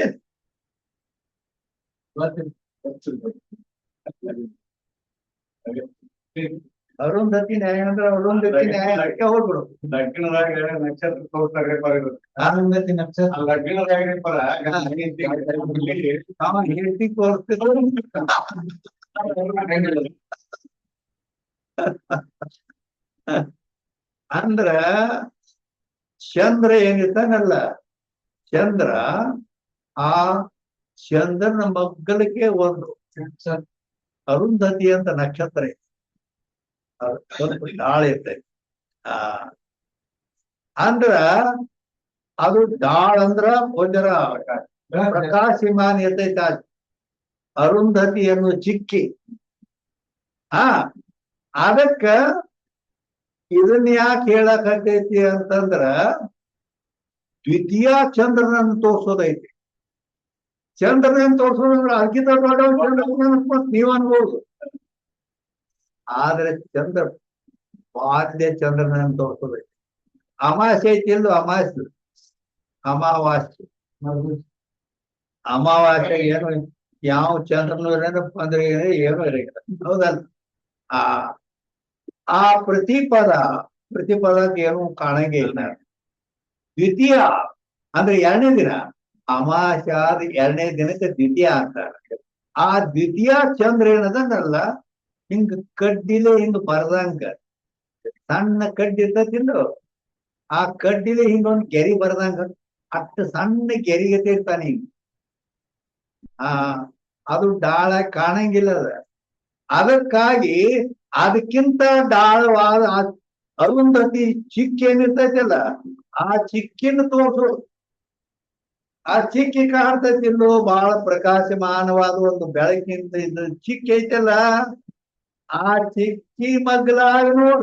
ಅರುಂಧತಿ ನ್ಯಾಯ ಅಂದ್ರೆ ಅರುಂಧತಿ ನ್ಯಾಯ ಹೋಗ್ಬಿಡು. ಲಗ್ನದಾಗ ನಕ್ಷತ್ರ ತೋರ್ಸ್ತಾರೆ ಅರುಂಧತಿ ನಕ್ಷತ್ರ ಲಗ್ನದಾಗ ಹೇಳ್ತಿ ತೋರಿಸ್ತಿದ್ರು. ಅಂದ್ರ ಚಂದ್ರ ಏನಿರ್ತಾನಲ್ಲ, ಚಂದ್ರ ಆ ಚಂದ್ರನ ಮಗ್ಗಲಕ್ಕೆ ಒಂದು ಅರುಂಧತಿ ಅಂತ ನಕ್ಷತ್ರ ಇದೆ. ಸ್ವಲ್ಪ ಗಾಳ ಇರ್ತೈತಿ. ಅಂದ್ರ ಅದು ಗಾಳ ಅಂದ್ರ ಒಂದರ ಪ್ರಕಾಶಮಾನ ಇರ್ತೈತ. ಅರುಂಧತಿ ಅನ್ನೋ ಚಿಕ್ಕಿ ಅದಕ್ಕ ಇದನ್ನ ಯಾಕೆ ಹೇಳಕತೈತಿ ಅಂತಂದ್ರ ದ್ವಿತೀಯ ಚಂದ್ರನನ್ನು ತೋರ್ಸೋದೈತಿ. ಚಂದ್ರನನ್ನು ತೋರ್ಸೋದಂದ್ರ ಅಂಕಿತ ದೊಡ್ಡ ಚಂದ್ರ ನೀವ್ ಅನ್ಬೋದು. ಆದ್ರೆ ಚಂದ್ರ ಬಾಲ್ಯ ಚಂದ್ರನನ್ನು ತೋರ್ಸೋದೈತಿ. ಅಮಾವಾಸ್ಯೆ ಐತಿ ಇಲ್ದು ಅಮಾವಾಸ್ಯೆ ಅಮಾವಾಸ್ಯೆ ಅಮಾವಾಸ್ಯೆ ಏನು ಯಾವ ಚಂದ್ರನು ಏನಪ್ಪ ಅಂದ್ರೆ ಏನೋ ಇರಂಗಿಲ್ಲ. ಹೌದಲ್ಲ? ಆ ಆ ಪ್ರತಿಪದಕ್ಕೆ ಏನು ಕಾಣಂಗೆ ಇಲ್ಲ. ದ್ವಿತೀಯ ಅಂದ್ರೆ ಎರಡನೇ ದಿನ, ಅಮಾವಾಸ್ಯ ಆದ ಎರಡನೇ ದಿನಕ್ಕೆ ದ್ವಿತೀಯ ಅಂತಾರೆ. ಆ ದ್ವಿತೀಯ ಚಂದ್ರ ಏನದಲ್ಲ ಹಿಂಗ ಕಡ್ಡಿಲೆ ಹಿಂಗ ಬರ್ದಂಗ ಸಣ್ಣ ಕಡ್ಡಿ ಇರ್ತತಿಲ್ಲೋ, ಆ ಕಡ್ಡಿಲೆ ಹಿಂಗೊಂದ್ ಗೆರಿ ಬರ್ದಂಗ ಅಷ್ಟು ಸಣ್ಣ ಗೆರಿಗತೆ ಇರ್ತಾನೆ ಹಿಂಗ. ಅದು ಡಾಳ ಕಾಣಂಗಿಲ್ಲ ಅದ. ಅದಕ್ಕಾಗಿ ಅದಕ್ಕಿಂತ ಡಾಳವಾದ ಅರುಂಧತಿ ಚಿಕ್ಕ ಏನಿರ್ತೈತಲ್ಲ ಆ ಚಿಕ್ಕಿನ ತೋರ್ಸು. ಆ ಚಿಕ್ಕಿ ಕಾಣ್ತೈತಿಲ್ಲೋ ಬಹಳ ಪ್ರಕಾಶಮಾನವಾದ ಒಂದು ಬೆಳಕಿಂತ ಇದ್ದ ಚಿಕ್ಕ ಐತಲ್ಲ, ಆ ಚಿಕ್ಕಿ ಮಗ್ಲಾಗ ನೋಡ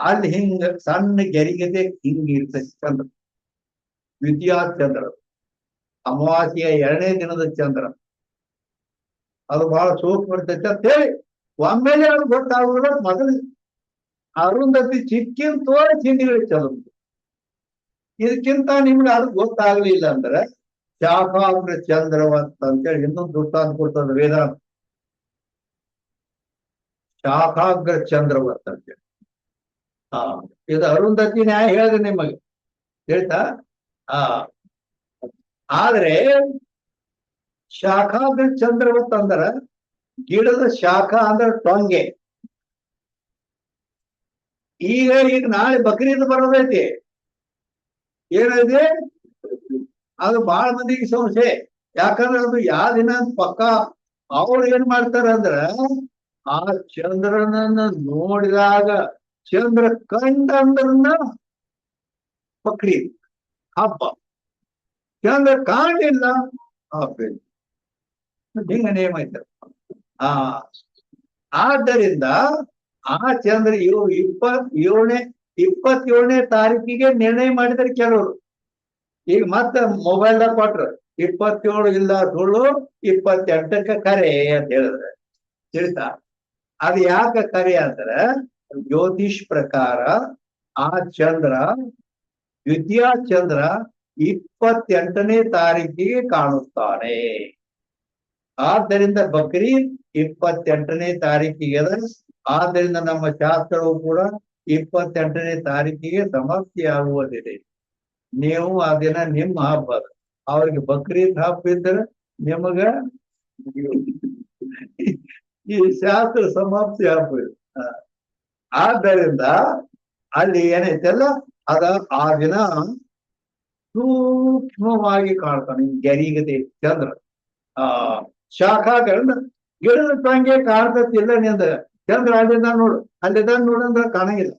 ಅಲ್ಲಿ ಹಿಂಗ ಸಣ್ಣ ಗೆರಿಗತೆ ಹಿಂಗ ಇರ್ತೈತಿ ಚಂದ್ರ. ದ್ವಿತೀಯ ಚಂದ್ರ ಅಮಾವಾಸ್ಯೆಯ ಎರಡನೇ ದಿನದ ಚಂದ್ರ. ಅದು ಬಹಳ ಸೂಕ್ಷ್ಮ ಇರ್ತೈತಿ ಅಂತ ಹೇಳಿ ಒಮ್ಮೆಲೆ ಅದು ಗೊತ್ತಾಗುವುದ ಮೊದಲು ಅರುಂಧತಿ ಚಿಕ್ಕಿನ ತೋರಿಸಿ ಹಿಂದಿಗಳು ಚಂದ್ರ. ಇದಕ್ಕಿಂತ ನಿಮ್ಗೆ ಅದು ಗೊತ್ತಾಗ್ಲಿಲ್ಲ ಅಂದ್ರೆ ಶಾಖಾಗ್ರ ಚಂದ್ರವಂತ ಅಂತೇಳಿ ಇನ್ನೊಂದು ದೃಷ್ಟಾಂತ ಕೊಡ್ತದ ವೇದಾಂತ. ಶಾಖಾಗ್ರ ಚಂದ್ರವಂತ ಅಂತೇಳಿ ಇದು ಅರುಂಧತಿ ನ್ಯಾಯ ಹೇಳಿದೆ ನಿಮಗೆ ಹೇಳ್ತಾ. ಆದ್ರೆ ಶಾಖಾಗ್ರ ಚಂದ್ರವತ್ ಅಂದ್ರ ಗಿಡದ ಶಾಖ ಅಂದ್ರ ಟೊಂಗೆ. ಈಗ ನಾಳೆ ಬಕ್ರೀದ್ ಬರೋದೈತಿ. ಏನೈತಿ ಅದು ಬಹಳ ಮಂದಿಗೆ ಸಮಸ್ಯೆ. ಯಾಕಂದ್ರೆ ಅದು ಯಾವ ದಿನ ಅಂತ ಪಕ್ಕ ಅವ್ರು ಏನ್ ಮಾಡ್ತಾರ ಅಂದ್ರ ಆ ಚಂದ್ರನನ್ನ ನೋಡಿದಾಗ ಚಂದ್ರ ಕಂಡಂದ್ರನ್ನ ಬಕ್ರೀದ್ ಹಬ್ಬ, ಚಂದ್ರ ಕಾಣಲಿಲ್ಲ ಹಬ್ಬ. ಹಿಂಗ ನೇಮ ಐತೆ. ಆದ್ದರಿಂದ ಆ ಚಂದ್ರ ಇವು 27ನೇ ತಾರೀಕಿಗೆ ನಿರ್ಣಯ ಮಾಡಿದ್ರೆ ಕೆಲವರು. ಈಗ ಮತ್ತೆ ಮೊಬೈಲ್ದಾಗ ಕೊಟ್ರು 27 ಇಲ್ಲ ಸುಳ್ಳು 28ಕ್ಕೆ ಕರೆ ಅಂತ ಹೇಳಿದ್ರೆ ತಿಳಿತಾ. ಅದು ಯಾಕೆ ಕರೆ ಅಂದ್ರೆ ಜ್ಯೋತಿಷ್ ಪ್ರಕಾರ ಆ ಚಂದ್ರ ದ್ವಿತೀಯ ಚಂದ್ರ 28ನೇ ತಾರೀಕಿಗೆ ಕಾಣುತ್ತಾನೆ. ಆದ್ದರಿಂದ ಬಕ್ರೀದ್ 28ನೇ ತಾರೀಕಿಗೆ. ಆದ್ದರಿಂದ ನಮ್ಮ ಶಾಸ್ತ್ರವು ಕೂಡ 28ನೇ ತಾರೀಕಿಗೆ ಸಮಾಪ್ತಿ ಆಗುವುದಿದೆ. ನೀವು ಆ ದಿನ ನಿಮ್ಮ ಹಬ್ಬ, ಅವ್ರಿಗೆ ಬಕ್ರೀದ್ ಹಬ್ಬ ಇದ್ರೆ ನಿಮಗ ಈ ಶಾಸ್ತ್ರ ಸಮಾಪ್ತಿ ಹಬ್ಬ. ಆದ್ದರಿಂದ ಅಲ್ಲಿ ಏನೈತಲ್ಲ ಅದ ಆ ದಿನ ಸೂಕ್ಷ್ಮವಾಗಿ ಕಾಣ್ತಾನೆ ಗೆರಿಗತೆ ಚಂದ್ರ. ಶಾಖಾಗ್ರ ಗಿಡದ ಟೊಂಗೆ ಕಾಣ್ತತಿಲ್ಲ ನಿಂದ ಚಂದ್ರ ಅಲ್ಲಿದ್ದ ನೋಡು, ಅಲ್ಲಿದ್ದ ನೋಡಂದ್ರ ಕಾಣಂಗಿಲ್ಲ.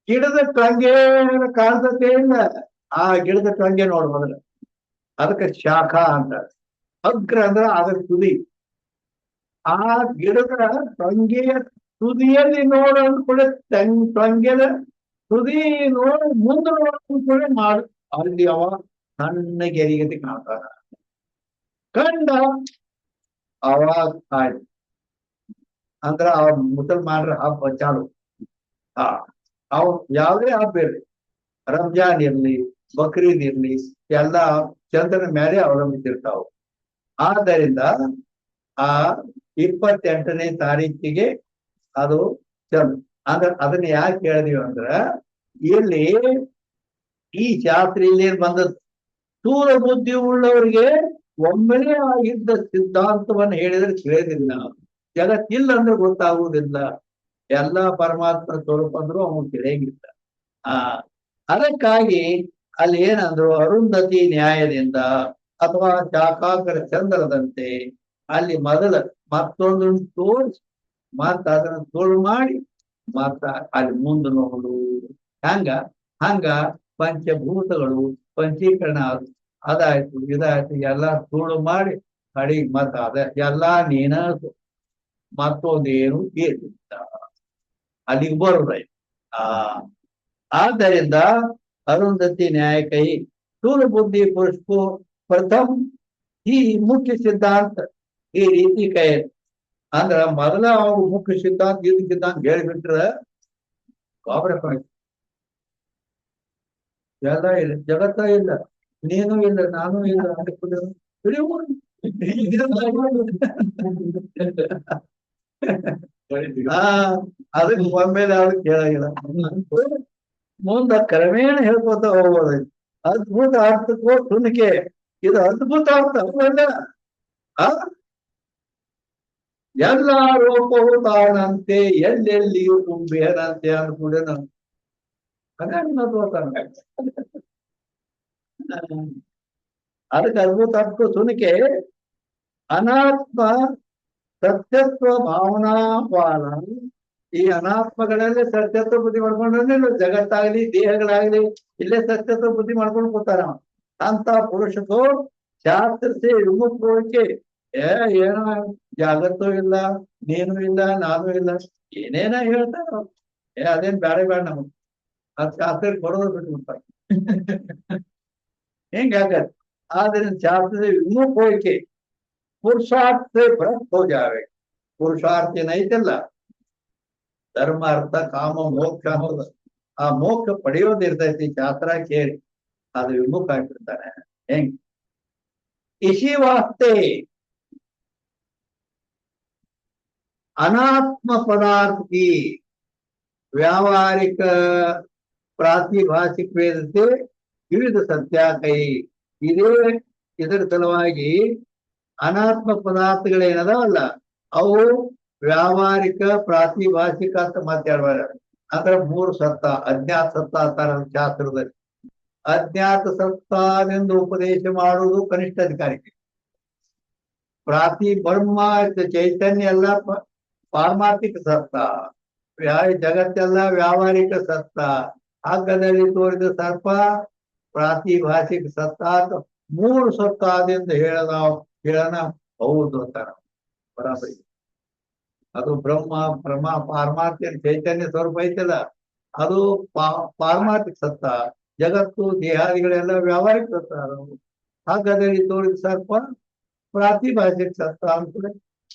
ಗಿಡದ ಟೊಂಗೆ ಕಾಣ್ತತೆ ಇಲ್ಲ, ಆ ಗಿಡದ ಟೊಂಗೆ ನೋಡ್ ಮೊದಲ. ಅದಕ್ಕೆ ಶಾಖ ಅಂತ. ಅಗ್ರ ಅಂದ್ರ ಅದರ ತುದಿ. ಆ ಗಿಡದ ಟೊಂಗೆಯ ತುದಿಯಲ್ಲಿ ನೋಡು ಅಂದ್ಕೂಡ ಟೊಂಗೆದ ತುದಿ ನೋಡಿ ಮುಂದೆ ನೋಡ್ಕೊಂಡ್ಕೂಡ ಮಾಡು ಅಲ್ಲಿ ಅವ ಸಣ್ಣ ಗೆರಿಗತಿ ಕಾಣ್ತಾನ. ಕಂಡ ಅವಾಗ ಆಯ್ತು ಅಂದ್ರ ಅವ ಮುಸಲ್ಮಾನರ ಹಬ್ಬ ಚಾಲು. ಅವ್ ಯಾವುದೇ ಹಬ್ಬ ಇರ್ಲಿ, ರಂಜಾನ್ ಇರ್ಲಿ ಬಕ್ರೀದ್ ಇರ್ಲಿ ಎಲ್ಲ ಚಂದ್ರನ ಮೇಲೆ ಅವಲಂಬಿಸಿರ್ತಾವ. ಆದ್ದರಿಂದ ಆ 28ನೇ ತಾರೀಕಿಗೆ ಅದು ಚಂದ್ರ. ಅಂದ್ರೆ ಅದನ್ನ ಯಾಕೆ ಹೇಳಿದೀವಿ ಅಂದ್ರ ಇಲ್ಲಿ ಈ ಶಾಸ್ತ್ರ ಇಲ್ಲಿ ಬಂದದ್ದು ಸ್ಥೂಲ ಬುದ್ಧಿ ಉಳ್ಳವರಿಗೆ ಒಮ್ಮೆಲೆ ಆಗಿದ್ದ ಸಿದ್ಧಾಂತವನ್ನು ಹೇಳಿದ್ರೆ ತಿಳಿಯೋದಿಲ್ಲ. ಜಗತ್ತಿಲ್ಲ ಅಂದ್ರೆ ಗೊತ್ತಾಗುವುದಿಲ್ಲ. ಎಲ್ಲ ಪರಮಾತ್ಮ ಸ್ವರೂಪ ಅಂದ್ರು ಅವನು ತಿಳಿಯಂಗಿಲ್ಲ. ಅದಕ್ಕಾಗಿ ಅಲ್ಲಿ ಏನಂದ್ರು ಅರುಂಧತಿ ನ್ಯಾಯದಿಂದ ಅಥವಾ ಶಾಖಾಗ್ರ ಚಂದ್ರದಂತೆ ಅಲ್ಲಿ ಮೊದಲ ಮತ್ತೊಂದನ್ನು ತೋರಿಸಿ ಮತ್ತ ಅದನ್ನ ತೋಳು ಮಾಡಿ ಮತ್ತ ಅಲ್ಲಿ ಮುಂದೆ ನೋಡು. ಹಂಗ ಪಂಚಭೂತಗಳು ಪಂಚೀಕರಣ ಅದಾಯ್ತು ಇದಾಯ್ತು ಎಲ್ಲ ತೋಳು ಮಾಡಿ ಕಡಿಗೆ ಮತ್ತ ಅದ ಎಲ್ಲಾ ನೀನ ಮತ್ತೊಂದೇನು ಏನಿಲ್ಲ. ಅಲ್ಲಿಗೆ ಬರುದ ಆ ಆದ್ದರಿಂದ ಅರುಂಧತಿ ನ್ಯಾಯ ಕೈ ಸ್ಥೂಲ ಬುದ್ಧಿ ಪುಷ್ಪು ಪ್ರಥಮ್ ಈ ಮುಖ್ಯ ಸಿದ್ಧಾಂತ ಈ ರೀತಿ ಕೈ ಅಂದ್ರ ಮೊದಲ ಅವ್ರು ಮುಖ್ಯ ಸಿದ್ಧಾಂತ ಇದು ಸಿದ್ಧಾಂತ ಹೇಳಿಬಿಟ್ರ ಗಾಬರ ಎಲ್ಲ ಇಲ್ಲ, ಜಗತ್ತ ಇಲ್ಲ, ನೀನು ಇಲ್ಲ, ನಾನು ಇಲ್ಲ, ಅದಕ್ಕೆ ಒಮ್ಮೆಲೆ ಅವ್ರು ಕೇಳಾಗಿಲ್ಲ. ಮುಂದ ಕ್ರಮೇಣ ಹೇಳ್ಕೊತ ಹೋಗ್ಬೋದು. ಅದ್ಭುತ ಅರ್ಥಕ್ಕೋ ತುಣಿಕೆ, ಇದು ಅದ್ಭುತ ಅರ್ಥ ಅಲ್ಲ. ಎಲ್ಲ ರೂಪವು ತಾನಂತೆ ಎಲ್ಲೆಲ್ಲಿಯೂ ತುಂಬೇನಂತೆ ಅನ್ಕೂಡ ಅದಕ್ಕೆ ಅದ್ಭುತ ಅರ್ಥ ತುಣಿಕೆ ಅನಾತ್ಮ ಸತ್ಯತ್ವ ಭಾವನಾ ಪಾಲ. ಈ ಅನಾತ್ಮಗಳಲ್ಲಿ ಸತ್ಯತ್ವ ಬುದ್ಧಿ ಮಾಡ್ಕೊಂಡ್ರೆ ಜಗತ್ತಾಗ್ಲಿ ದೇಹಗಳಾಗ್ಲಿ ಇಲ್ಲೇ ಸತ್ಯತ್ವ ಬುದ್ಧಿ ಮಾಡ್ಕೊಂಡು ಕೂತಾರ. ಅಂತ ಪುರುಷರು ಶಾಸ್ತ್ರ ಸೇ ವಿಮುಖಕ್ಕೆ ಏನೋ ಜಾಗತ್ತೂ ಇಲ್ಲ, ನೀನು ಇಲ್ಲ, ನಾನು ಇಲ್ಲ, ಏನೇನ ಹೇಳ್ತಾರ. ಅದೇನ್ ಬ್ಯಾರೆ ಬೇಡ ನಮಗ್, ಅದ್ ಶಾಸ್ತ್ರ ಕೊಡೋದು ಬಿಟ್ಬಿಡ್ತಾರೆ. ಹಿಂಗಾಗತ್ತೆ. ಆದ್ರಿಂದ ಶಾಸ್ತ್ರದ ವಿಮುಖ ಹೋಯ್ಕೆ ಪುರುಷಾರ್ಥ ಭ್ರಷ್ಟ ಹೋ ಜಾವೆ. ಪುರುಷಾರ್ಥ ಏನೈತಲ್ಲ, ಧರ್ಮ ಅರ್ಥ ಕಾಮ ಮೋಕ್ಷ ಅನ್ನೋದು, ಆ ಮೋಕ್ಷ ಪಡೆಯೋದಿರ್ತೈತಿ. ಶಾಸ್ತ್ರ ಕೇಳಿ ಅದು ವಿಮುಖ ಆಗ್ಬಿಡ್ತಾನೆ. ಹೆಂಗ್ ಇಶಿ ವಾಸ್ತೆ ಅನಾತ್ಮ ಪದಾರ್ಥ की ವ್ಯಾವಹಾರಿಕ ಪ್ರಾತಿಭಾಷಿಕ ವೇದತೆ ವಿವಿಧ ಸತ್ಯ ಕೈ. ಇದೇ ಇದರ ಸಲುವಾಗಿ ಅನಾತ್ಮ ಪದಾರ್ಥಗಳೇನದಾವಲ್ಲ ಅವು ವ್ಯಾವಹಾರಿಕ ಪ್ರಾತಿಭಾಷಿಕ ಅಂತ ಮಾತಾಡ್ಬಾರ. ಅಂದ್ರೆ ಮೂರು ಸತ್ತ, ಅಜ್ಞಾತ ಸತ್ತ ಅಂತಾರ ಶಾಸ್ತ್ರದಲ್ಲಿ. ಅಜ್ಞಾತ ಸತ್ತಾನೆಂದು ಉಪದೇಶ ಮಾಡುವುದು ಕನಿಷ್ಠ ಅಧಿಕಾರಿಗೆ. ಬ್ರಹ್ಮ ಚೈತನ್ಯ ಎಲ್ಲ ಪಾರಮಾರ್ಥಿಕ ಸತ್ತ, ಜಗತ್ತೆಲ್ಲ ವ್ಯಾವಹಾರಿಕ ಸತ್ತ. ಹಗ್ಗದಲ್ಲಿ ತೋರಿದ ಸರ್ಪ ಪ್ರಾತಿಭಾಷಿಕ ಸತ್ತ ಅಂತ ಮೂರು ಸತ್ತಾದಿಂದ ಹೇಳನ ಹೌದು ಅಂತಾರ. ಬರಾಬರಿ ಅದು ಬ್ರಹ್ಮ ಪಾರಮಾರ್ಥಿಕ ಚೈತನ್ಯ ಸ್ವರೂಪ ಐತಲ್ಲ, ಅದು ಪಾರಮಾರ್ಥಿಕ ಸತ್ತ. ಜಗತ್ತು ದೇಹಾದಿಗಳೆಲ್ಲ ವ್ಯಾವಹಾರಿಕ ಸತ್ತ. ಹಗ್ಗದಲ್ಲಿ ತೋರಿದ ಸರ್ಪ ಪ್ರಾತಿಭಾಷಿಕ ಸತ್ತ ಅಂತ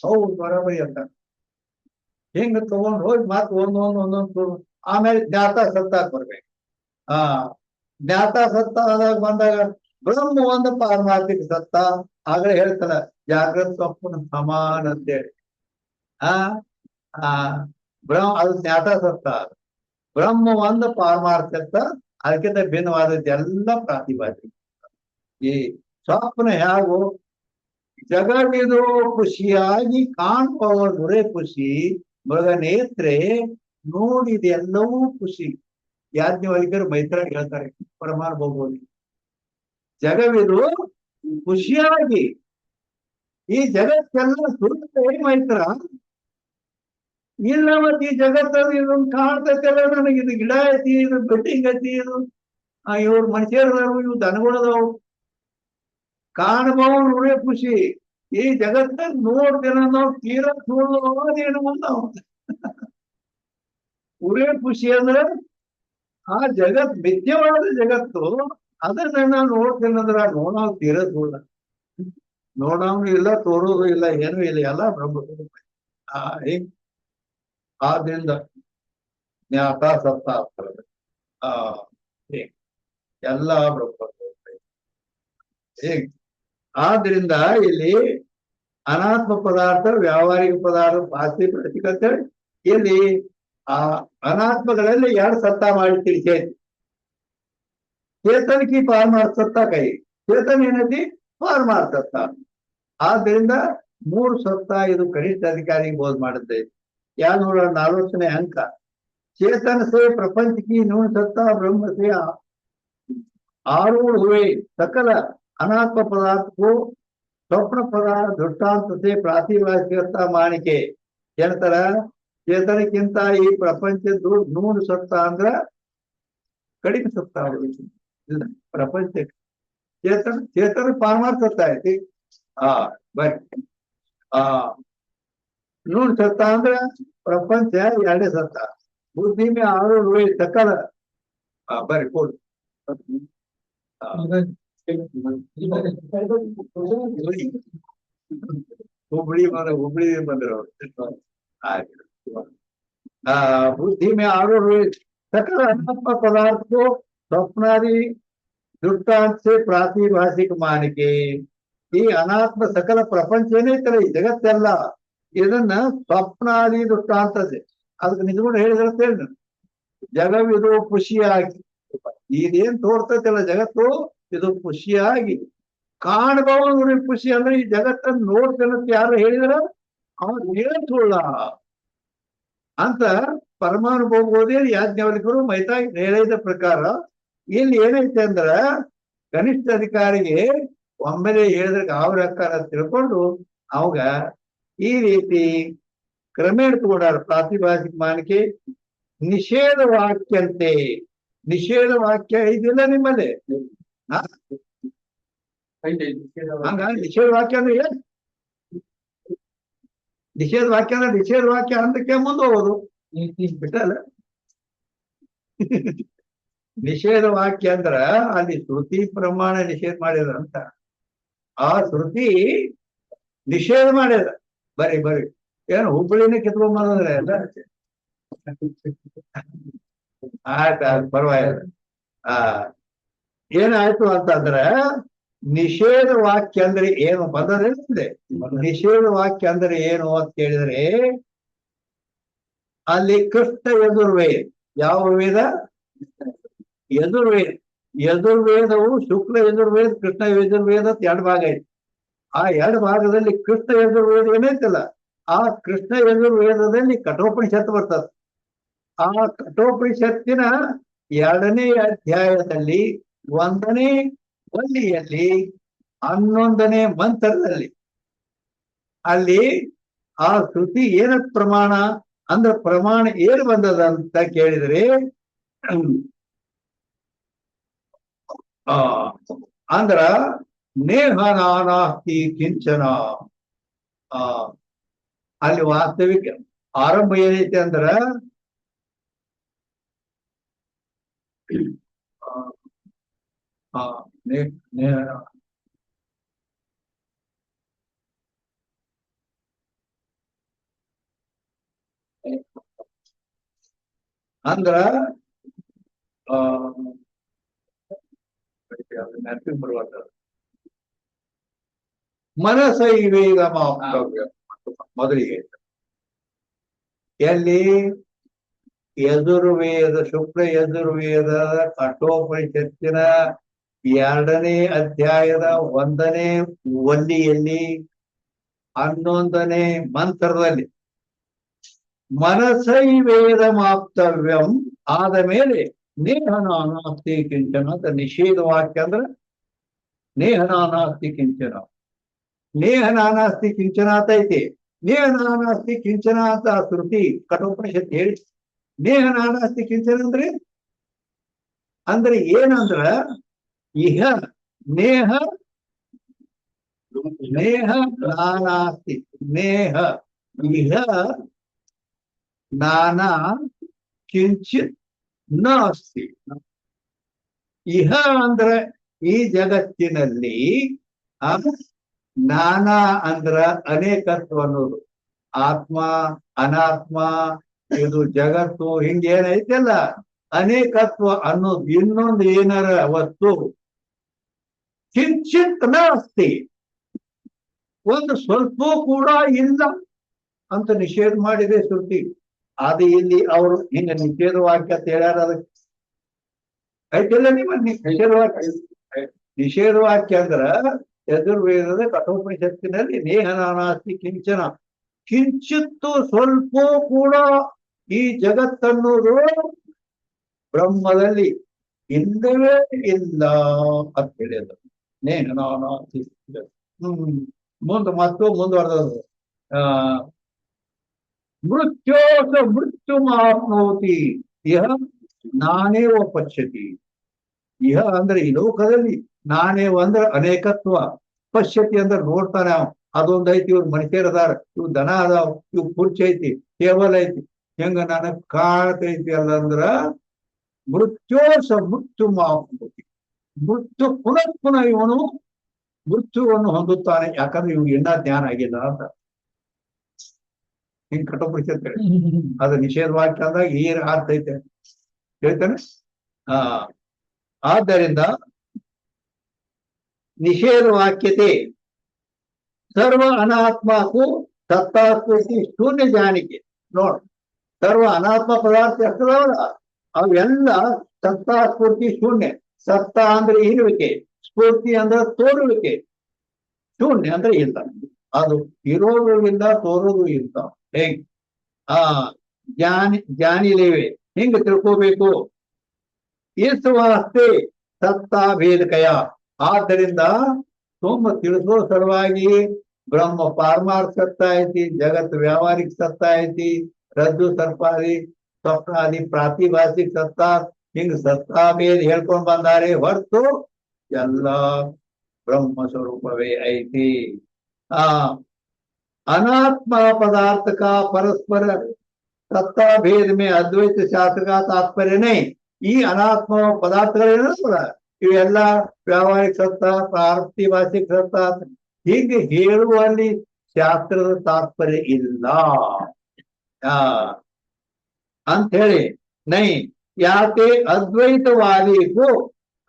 ಹೌದು ಬರಾಬರಿ ಅಂತ. ಹಿಂಗ ತಗೊಂಡ್ ಹೋಗಿ ಮಾತು ಒಂದೊಂದು ಆಮೇಲೆ ಜ್ಞಾತ ಸತ್ತಾಕ್ ಬರ್ಬೇಕು. ಜ್ಞಾತ ಸತ್ತ ಆದಾಗ ಬಂದಾಗ ಬ್ರಹ್ಮ ಒಂದು ಪಾರಮಾರ್ಥಿಕ ಸತ್ತ. ಆಗಲೇ ಹೇಳ್ತಾರ ಜಾಗ್ರತ ಸ್ವಪ್ನ ಸಮಾನ ಅಂತೇಳಿ. ಅದು ಜ್ಞಾತ ಸತ್ತ. ಬ್ರಹ್ಮ ಒಂದು ಪಾರಮಾರ್ಥಿಕ, ಅದಕ್ಕಿಂತ ಭಿನ್ನವಾದದ್ದೆಲ್ಲ ಪ್ರಾತಿಭಾಷಿಕ. ಈ ಸ್ವಪ್ನ ಹೇಗೂ ಜಗವಿದು ಖುಷಿಯಾಗಿ ಕಾಣುವವರೇ ಖುಷಿ, ಮೃಗನೇತ್ರೆ ನೋಡಿದೆಲ್ಲವೂ ಖುಷಿ. ಯಾಜ್ಞವಲ್ಕ್ಯರು ಮೈತ್ರ ಹೇಳ್ತಾರೆ ಪರಮಾರ ಭೋಗೋಲಿ. ಜಗವಿದು ಖುಷಿಯಾಗಿ, ಈ ಜಗತ್ತೆಲ್ಲ ಸುತ್ತ ಮೈತ್ರ ಇಲ್ಲ. ಮತ್ತೆ ಈ ಜಗತ್ತಲ್ಲಿ ಇದೊಂದು ಕಾಣ್ತೈತೆಲ್ಲ, ನನಗೆ ಇದು ಗಿಡ ಐತಿ, ಇದು ಬಿಲ್ಡಿಂಗ್ ಐತಿ, ಇದು ಇವ್ರು ಮನುಷ್ಯರದಾರು, ಇವು ದನಗಳದಾವು, ಕಾಣಬಹುದು ನೋಡೇ ಖುಷಿ. ಈ ಜಗತ್ತ ನೋಡ್ತೇನ ನಾವು ತೀರ ನೋಡೋದೇನು ನಾವು ಉರೇ ಖುಷಿ ಅಂದ್ರೆ ಆ ಜಗತ್ ಮಿಥ್ಯವಾದ ಜಗತ್ತು. ಅದನ್ನ ನಾವು ನೋಡ್ತೇನಂದ್ರ ನೋಡೋ ತೀರ ನೋಡ, ನೋಡೋನು ಇಲ್ಲ, ತೋರೋದು ಇಲ್ಲ, ಏನೂ ಇಲ್ಲ, ಎಲ್ಲ ಬ್ರಹ್ಮ. ಆದ್ರಿಂದ ಜ್ಞಾತ ಸತ್ತ ಆಗ್ತದೆ. ಎಲ್ಲ ಬ್ರಹ್ಮ. ಆದ್ರಿಂದ ಇಲ್ಲಿ ಅನಾತ್ಮ ಪದಾರ್ಥ, ವ್ಯಾವಹಾರಿಕ ಪದಾರ್ಥ, ಭಾಷೆ ಪ್ರತಿಕತೆ. ಇಲ್ಲಿ ಆ ಅನಾತ್ಮಗಳಲ್ಲಿ ಎರಡು ಸತ್ತ ಮಾಡಿ ತಿಳಿಸೈತಿ. ಚೇತನಕ್ಕೆ ಪಾರಮಾರ್ಥ ಸತ್ತ ಕೈ, ಚೇತನ ಏನೈತಿ ಪಾರಮಾರ್ಥ ಸತ್ತ. ಆದ್ರಿಂದ ಮೂರು ಸತ್ತ ಇದು ಕನಿಷ್ಠ ಅಧಿಕಾರಿಗೆ ಬೋಧ್ ಮಾಡುತ್ತೆ. 240ನೇ ಅಂಕ. चेतन से प्रपंच की न्यून सत्ता ब्रह्म से आरूढ़ हुए सकल अनात्म पदार्थ को स्वप्न पदार्थ दृष्टांत से प्रातिभाषिकता मानिके ಏನಂತಾರ, ಚೇತನಕ್ಕಿಂತ ಈ ಪ್ರಪಂಚದ್ದು ನೂರು ಸತ್ತ ಅಂದ್ರ ಕಡಿಮೆ ಸತ್ತ ಇಲ್ಲ. ಪ್ರಪಂಚಕ್ಕೆ ಚೇತನ ಪಾರಮಾರ್ಥ ಸತ್ತ ಐತಿ. ಬಟ್ ನೋಡ್ ಸತ್ತ ಅಂದ್ರ ಪ್ರಪಂಚ ಎರಡೇ ಸತ್ತ. ಬುದ್ಧಿ ಮೇ ಆರು ಸಕಲ ಬರ್ರಿ ಕೊಡು. ಹುಬ್ಳಿ ಬಂದ್ರು ಅವ್ರು. बुद्धि में आरोप सकल अनात्म पदार्थ को स्वप्नादि दृष्टांत से प्रातिभाषिक मान के ಈ ಅನಾತ್ಮ ಸಕಲ ಪ್ರಪಂಚ ಏನೈತಲ್ಲ ಈ ಜಗತ್ತೆಲ್ಲ ಇದನ್ನ ಸ್ವಪ್ನಾದಿ ದೃಷ್ಟಾಂತದೆ ಅದಕ್ಕೆ ನಿಜಗಳು ಹೇಳಿದ್ರೆ ಜಗವಿದು ಖುಷಿಯಾಗಿ ಇದೇನ್ ತೋರ್ತೈತಲ್ಲ ಜಗತ್ತು ಇದು ಖುಷಿಯಾಗಿ ಕಾಣಬಹುದು. ಖುಷಿ ಅಂದ್ರೆ ಈ ಜಗತ್ತನ್ನು ನೋಡ್ತೇನಂತ ಯಾರು ಹೇಳಿದ್ರ ಅವ್ರು ಹೇಳ್ಸುಳ್ಳ ಅಂತ ಪರಮಾನುಭವಬೋಧಿ ಯಾಜ್ಞವಲ್ಕರು ಮೈತಾ ಹೇಳಿದ ಪ್ರಕಾರ ಇಲ್ಲಿ ಏನೈತೆ ಅಂದ್ರ ಕನಿಷ್ಠ ಅಧಿಕಾರಿಗೆ ಒಮ್ಮೆಲೆ ಹೇಳಿದ್ರೆ ಅವ್ರ ಅಕ್ಕಾರ ತಿಳ್ಕೊಂಡು ಅವಾಗ ಈ ರೀತಿ ಕ್ರಮೇಣ ತಗೊಂಡಾರ ಪ್ರಾತಿಭಾಷಿಕ ಮಾನಿಕೆ ನಿಷೇಧ ವಾಕ್ಯಂತೆ. ನಿಷೇಧ ವಾಕ್ಯ ಇದಿಲ್ಲ ನಿಮ್ಮಲ್ಲಿ ಹಂಗ ನಿಷೇಧ ವಾಕ್ಯ ಅಂದ್ರೆ ಏನ್? ನಿಷೇಧ ವಾಕ್ಯ ಅಂದ್ರೆ ನಿಷೇಧ ವಾಕ್ಯ ಹಂತಕ್ಕೆ ಮುಂದೆ ಹೋಗೋದು ಬಿಟ್ಟಲ್ಲ. ನಿಷೇಧ ವಾಕ್ಯ ಅಂದ್ರ ಅಲ್ಲಿ ಶ್ರುತಿ ಪ್ರಮಾಣ ನಿಷೇಧ ಮಾಡಿದ ಅಂತ. ಆ ಶ್ರುತಿ ನಿಷೇಧ ಮಾಡ್ಯದ. ಬರೀ ಏನು ಹುಬ್ಬಳ್ಳಿನೇ ಕಿತ್ಕೊಂಬಂದ್ರೆ ಅಲ್ಲ ಆಯ್ತು ಪರವಾಗಿಲ್ಲ. ಏನಾಯ್ತು ಅಂತಂದ್ರ ನಿಷೇಧ ವಾಕ್ಯ ಅಂದ್ರೆ ಏನು ಬಂದದೆ. ನಿಷೇಧ ವಾಕ್ಯ ಅಂದ್ರೆ ಏನು ಅಂತ ಕೇಳಿದ್ರೆ ಅಲ್ಲಿ ಕೃಷ್ಣ ಯಜುರ್ವೇದ. ಯಾವ ವೇದ? ಯಜುರ್ವೇದ. ಯಜುರ್ವೇದವು ಶುಕ್ಲ ಯಜುರ್ವೇದ ಕೃಷ್ಣ ಯಜುರ್ವೇದ ಅಂತ ಎರಡು ಭಾಗ ಐತಿ. ಆ ಎರಡು ಭಾಗದಲ್ಲಿ ಕೃಷ್ಣ ಯಜುರ್ವೇದ ಏನೈತಲ್ಲ ಆ ಕೃಷ್ಣ ಯಜುರ್ವೇದದಲ್ಲಿ ಕಠೋಪನಿಷತ್ತು ಬರ್ತದೆ. ಆ ಕಠೋಪನಿಷತ್ತಿನ 2ನೇ ಅಧ್ಯಾಯದಲ್ಲಿ 1ನೇ ವಲ್ಲಿಯಲ್ಲಿ 11ನೇ ಮಂತ್ರದಲ್ಲಿ ಅಲ್ಲಿ ಆ ಶ್ರುತಿ ಏನ ಪ್ರಮಾಣ ಅಂದ್ರ ಪ್ರಮಾಣ ಏನು ಬಂದದ ಅಂತ ಕೇಳಿದ್ರೆ ಅಂದ್ರ ನೇಹ ನಾನಾಸ್ತಿ ಕಿಂಚನ. ಅಲ್ಲಿ ವಾಸ್ತವಿಕ ಆರಂಭ ಏನೈತೆ ಅಂದ್ರ ಅಂದ್ರ ಮನಸೈವೇದ ಮೊದಲಿಗೆ ಎಲ್ಲಿ ಯಜುರ್ವೇದ ಶುಕ್ಲ ಯಜುರ್ವೇದ ಕಠೋಪನಿಷತ್ತಿನ 2ನೇ ಅಧ್ಯಾಯದ 1ನೇ ವಲ್ಲಿಯಲ್ಲಿ 11ನೇ ಮಂತ್ರದಲ್ಲಿ ಮನಸೈವೇದ ಮಾಪ್ತವ್ಯಂ ಆದ ಮೇಲೆ ನೇಹನಾನಾಸ್ತಿ ಕಿಂಚನ ಅಂತ ನಿಷೇಧ ವಾಕ್ಯ ಅಂದ್ರ ನೇಹನಾನಾಸ್ತಿ ಕಿಂಚನ. ನೇಹನಾನಾಸ್ತಿ ಕಿಂಚನ ಅಂತ ಐತಿ. ನೇಹನಾನಾಸ್ತಿ ಕಿಂಚನ ಅಂತ ಶ್ರುತಿ ಕಠೋಪನಿಷತ್ ಹೇಳಿ ನೇಹನಾನಾಸ್ತಿ ಕಿಂಚನ ಅಂದ್ರೆ ಏನಂದ್ರ ಇಹ ನೇಹ ನಾನಾಸ್ತಿ ನೇಹ ಇಹ ನಾನಾ ಕಿಂಚಿತ್ ನಾಸ್ತಿ. ಇಹ ಅಂದ್ರ ಈ ಜಗತ್ತಿನಲ್ಲಿ ನಾನಾ ಅಂದ್ರ ಅನೇಕತ್ವ ಅನ್ನೋದು. ಆತ್ಮ ಅನಾತ್ಮ ಇದು ಜಗತ್ತು ಹಿಂಗೇನೈತಲ್ಲ ಅನೇಕತ್ವ ಅನ್ನೋದು ಇನ್ನೊಂದು ಏನಾರ ವಸ್ತು ಕಿಂಚಿತ್ ನಾಸ್ತಿ ಒಂದು ಸ್ವಲ್ಪ ಕೂಡ ಇಲ್ಲ ಅಂತ ನಿಷೇಧ ಮಾಡಿದೆ ಶ್ರುತಿ. ಅದು ಇಲ್ಲಿ ಅವರು ಹಿಂಗ ನಿಷೇಧ ವಾಕ್ಯ ಅಂತ ಹೇಳ್ಯಾರ. ಅದಕ್ಕೆ ಐತಿಲ್ಲ ನಿಮ್ಮ ನಿಷೇಧ ವಾಕ್ಯ. ನಿಷೇಧ ವಾಕ್ಯ ಅಂದ್ರ ಯಜುರ್ವೇದದ ಕಠೋಪನಿಷತ್ತಿನಲ್ಲಿ ನೇಹನಾನಾಸ್ತಿ ಕಿಂಚನ ಕಿಂಚಿತ್ತು ಸ್ವಲ್ಪ ಕೂಡ ಈ ಜಗತ್ತನ್ನೋದು ಬ್ರಹ್ಮದಲ್ಲಿ ಇಲ್ಲವೇ ಇಲ್ಲ ಅಂತ ಹೇಳಿದ್ರು. ನೇಹನಾನಾಸ್ತಿ ಮುಂದುವರೆದದು ಮೃತ್ಯು ಮಾಪ್ನೋತಿ ಇಹ ನಾನೇವ ಪಶ್ಯತಿ. ಇಹ ಅಂದ್ರೆ ಈ ಲೋಕದಲ್ಲಿ ನಾನೇವ ಅಂದ್ರೆ ಅನೇಕತ್ವ, ಪಶ್ಯತಿ ಅಂದ್ರೆ ನೋಡ್ತಾನೆ ಅವ. ಅದೊಂದ್ ಐತಿ, ಇವ್ರು ಮನುಷ್ಯರ್ ಅದಾರ, ಇವ್ ದನ ಅದಾವ, ಇವ್ ಕುರ್ಚಿ ಐತಿ, ಟೇಬಲ್ ಐತಿ, ಹೆಂಗ ನನಗ್ ಕಾಣ್ತೈತಿ ಅಲ್ಲಂದ್ರ ಮೃತ್ಯು ಮಾಹುತಿ, ಮೃತ್ಯು ಪುನಃ ಇವನು ಮೃತ್ಯುವನ್ನು ಹೊಂದುತ್ತಾನೆ. ಯಾಕಂದ್ರೆ ಇವ್ಗೆ ಇನ್ನೂ ಜ್ಞಾನ ಆಗಿಲ್ಲ ಅಂತ ಹಿಂಗ್ ಕಠೋಪನಿಷತ್ ಹೇಳಿ. ಅದು ನಿಷೇಧ ವಾಕ್ಯ ಅಂದಾಗ ಈ ಅರ್ಥ ಐತೆ ಹೇಳ್ತಾನೆ. ಆದ್ದರಿಂದ ನಿಷೇಧ ವಾಕ್ಯತೆ ಸರ್ವ ಅನಾತ್ಮಕ್ಕೂ ಸತ್ತಾಸ್ಪೃತಿ ಶೂನ್ಯ ಜಾನಿಕೆ. ನೋಡ್, ಸರ್ವ ಅನಾತ್ಮ ಪದಾರ್ಥ ಎಷ್ಟದವಲ್ಲ ಅವೆಲ್ಲ ಸತ್ತಾಸ್ಫೂರ್ತಿ ಶೂನ್ಯ. ಸತ್ತ ಅಂದ್ರೆ ಇರುವಿಕೆ, ಸ್ಫೂರ್ತಿ ಅಂದ್ರೆ ತೋರುವಿಕೆ, ಶೂನ್ಯ ಅಂದ್ರೆ ಇಲ್ಲ. ಅದು ಇರೋದು ಇಲ್ಲ, ತೋರೋದು ಇಲ್ಲ. ಹೇಗ್ ಜ್ಞಾನಿಲೇವೆ ಹಿಂಗ ತಿಳ್ಕೋಬೇಕು. ಈಸುವಾಸ್ತೆ ಸತ್ತ ಭೇದಕಯ. ಆದ್ದರಿಂದ ತುಂಬ ತಿಳಿಸೋ ಸಲುವಾಗಿ ಬ್ರಹ್ಮ ಪಾರಮಾರ್ಥ ಸತ್ತ ಐತಿ, ಜಗತ್ ವ್ಯಾವಹಾರಿಕ ಸತ್ತ ಐತಿ, ರಜ್ಜು ಸರ್ಪಾದಿ ಸ್ವಪ್ನಾದಿ ಪ್ರಾತಿಭಾಸಿಕ ಸತ್ತ, ಹಿಂಗ ಸತ್ತಾಭೇದ ಹೇಳ್ಕೊಂಡ್ ಬಂದಾರೆ ಹೊರತು ಎಲ್ಲ ಬ್ರಹ್ಮ ಸ್ವರೂಪವೇ ಐತಿ. अनात्मा पदार्थ का परस्पर सत्ता भेद में अद्वैत शास्त्र का तात्पर्य नहीं. ಈ ಅನಾತ್ಮ ಪದಾರ್ಥಗಳೇನಲ್ಲ ಇವೆಲ್ಲ ವ್ಯಾವಹಾರಿಕ ಸತ್ತ, ಪ್ರಾತಿಭಾಸಿಕ ಸತ್ತ ಹೀಗೆ ಹೇಳುವಲ್ಲಿ ಶಾಸ್ತ್ರದ ತಾತ್ಪರ್ಯ ಇಲ್ಲ ಅಂತ ಹೇಳಿ. ನೈ ಯಾಕೆ ಅದ್ವೈತವಾದಿಗೂ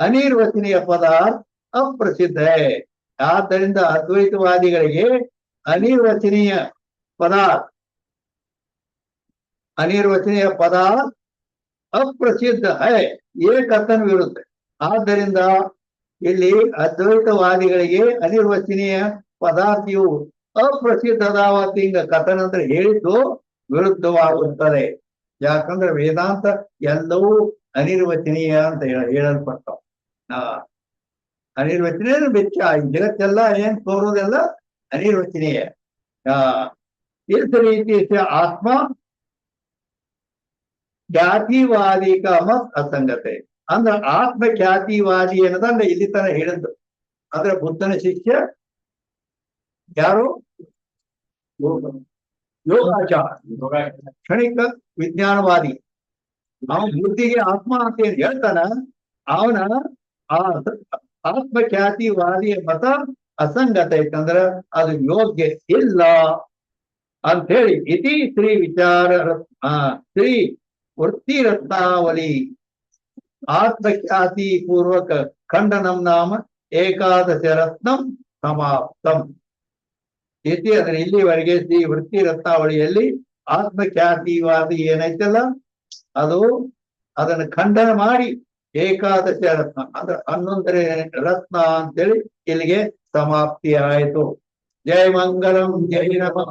ಅನಿರ್ವಚನೀಯ ಪದಾರ್ಥ ಅಪ್ರಸಿದ್ಧ. ಆದ್ದರಿಂದ ಅದ್ವೈತವಾದಿಗಳಿಗೆ ಅನಿರ್ವಚನೀಯ ಪದಾರ್ಥ ಅಪ್ರಸಿದ್ಧ ಹೈ, ಏಕತನ ವಿರುದ್ಧ. ಆದ್ದರಿಂದ ಇಲ್ಲಿ ಅದ್ವೈತವಾದಿಗಳಿಗೆ ಅನಿರ್ವಚನೀಯ ಪದಾರ್ಥ ಇವು ಅಪ್ರಸಿದ್ಧದಾವತ್ತು ಹಿಂಗ ಕಥನ ಅಂದ್ರೆ ಹೇಳಿದ್ದು ವಿರುದ್ಧವಾಗುತ್ತದೆ. ಯಾಕಂದ್ರೆ ವೇದಾಂತ ಎಲ್ಲವೂ ಅನಿರ್ವಚನೀಯ ಅಂತ ಹೇಳಲ್ಪಡ್ತಾವ. ಅನಿರ್ವಚನೀಯ ಬೆಚ್ಚ, ಜಗತ್ತೆಲ್ಲ ಏನ್ ತೋರೋದೆಲ್ಲ ಅನಿರ್ವಚನೀಯ. इस रीति से आत्मा ಖ್ಯಾತಿವಾದಿ ಮತ್ ಅಸಂಗತೆ. ಅಂದ್ರೆ ಆತ್ಮ ಖ್ಯಾತಿವಾದಿ ಅನ್ನೋದನ್ನ ಇಲ್ಲಿ ತರ ಹೇಳಿದ್ದು. ಅಂದ್ರೆ ಬುದ್ಧನ ಶಿಷ್ಯ ಯಾರು? ಯೋಗಾಚಾರ, ಕ್ಷಣಿಕ ವಿಜ್ಞಾನವಾದಿ. ಅವನ ಬುದ್ಧಿಗೆ ಆತ್ಮ ಅಂತ ಏನ್ ಹೇಳ್ತಾನ, ಅವನ ಆ ಆತ್ಮಖ್ಯಾತಿವಾದಿಯ ಮತ ಅಸಂಗತ ಐತಂದ್ರ ಅದು ಯೋಗ್ಯ ಇಲ್ಲ ಅಂತ ಹೇಳಿ. ಇತಿ ಶ್ರೀ ವಿಚಾರ ಶ್ರೀ ವೃತ್ತಿ ರತ್ನಾವಲಿ ಆತ್ಮಖ್ಯಾತಿ ಪೂರ್ವಕ ಖಂಡನಂ ನಾಮ ಏಕಾದಶ ರತ್ನಂ ಸಮಾಪ್ತಂ ಇತಿ. ಅಂದ್ರೆ ಇಲ್ಲಿವರೆಗೆ ಶ್ರೀ ವೃತ್ತಿ ರತ್ನಾವಳಿಯಲ್ಲಿ ಆತ್ಮಖ್ಯಾತಿವಾದಿ ಏನೈತಲ್ಲ ಅದು ಅದನ್ನು ಖಂಡನ ಮಾಡಿ ಏಕಾದಶ ರತ್ನ ಅಂದ್ರೆ 11ನೇ ರತ್ನ ಅಂತೇಳಿ ಇಲ್ಲಿಗೆ ಸಮಾಪ್ತಿ ಆಯಿತು. ಜಯ ಮಂಗಲಂ, ಜೈ ನಮಃ.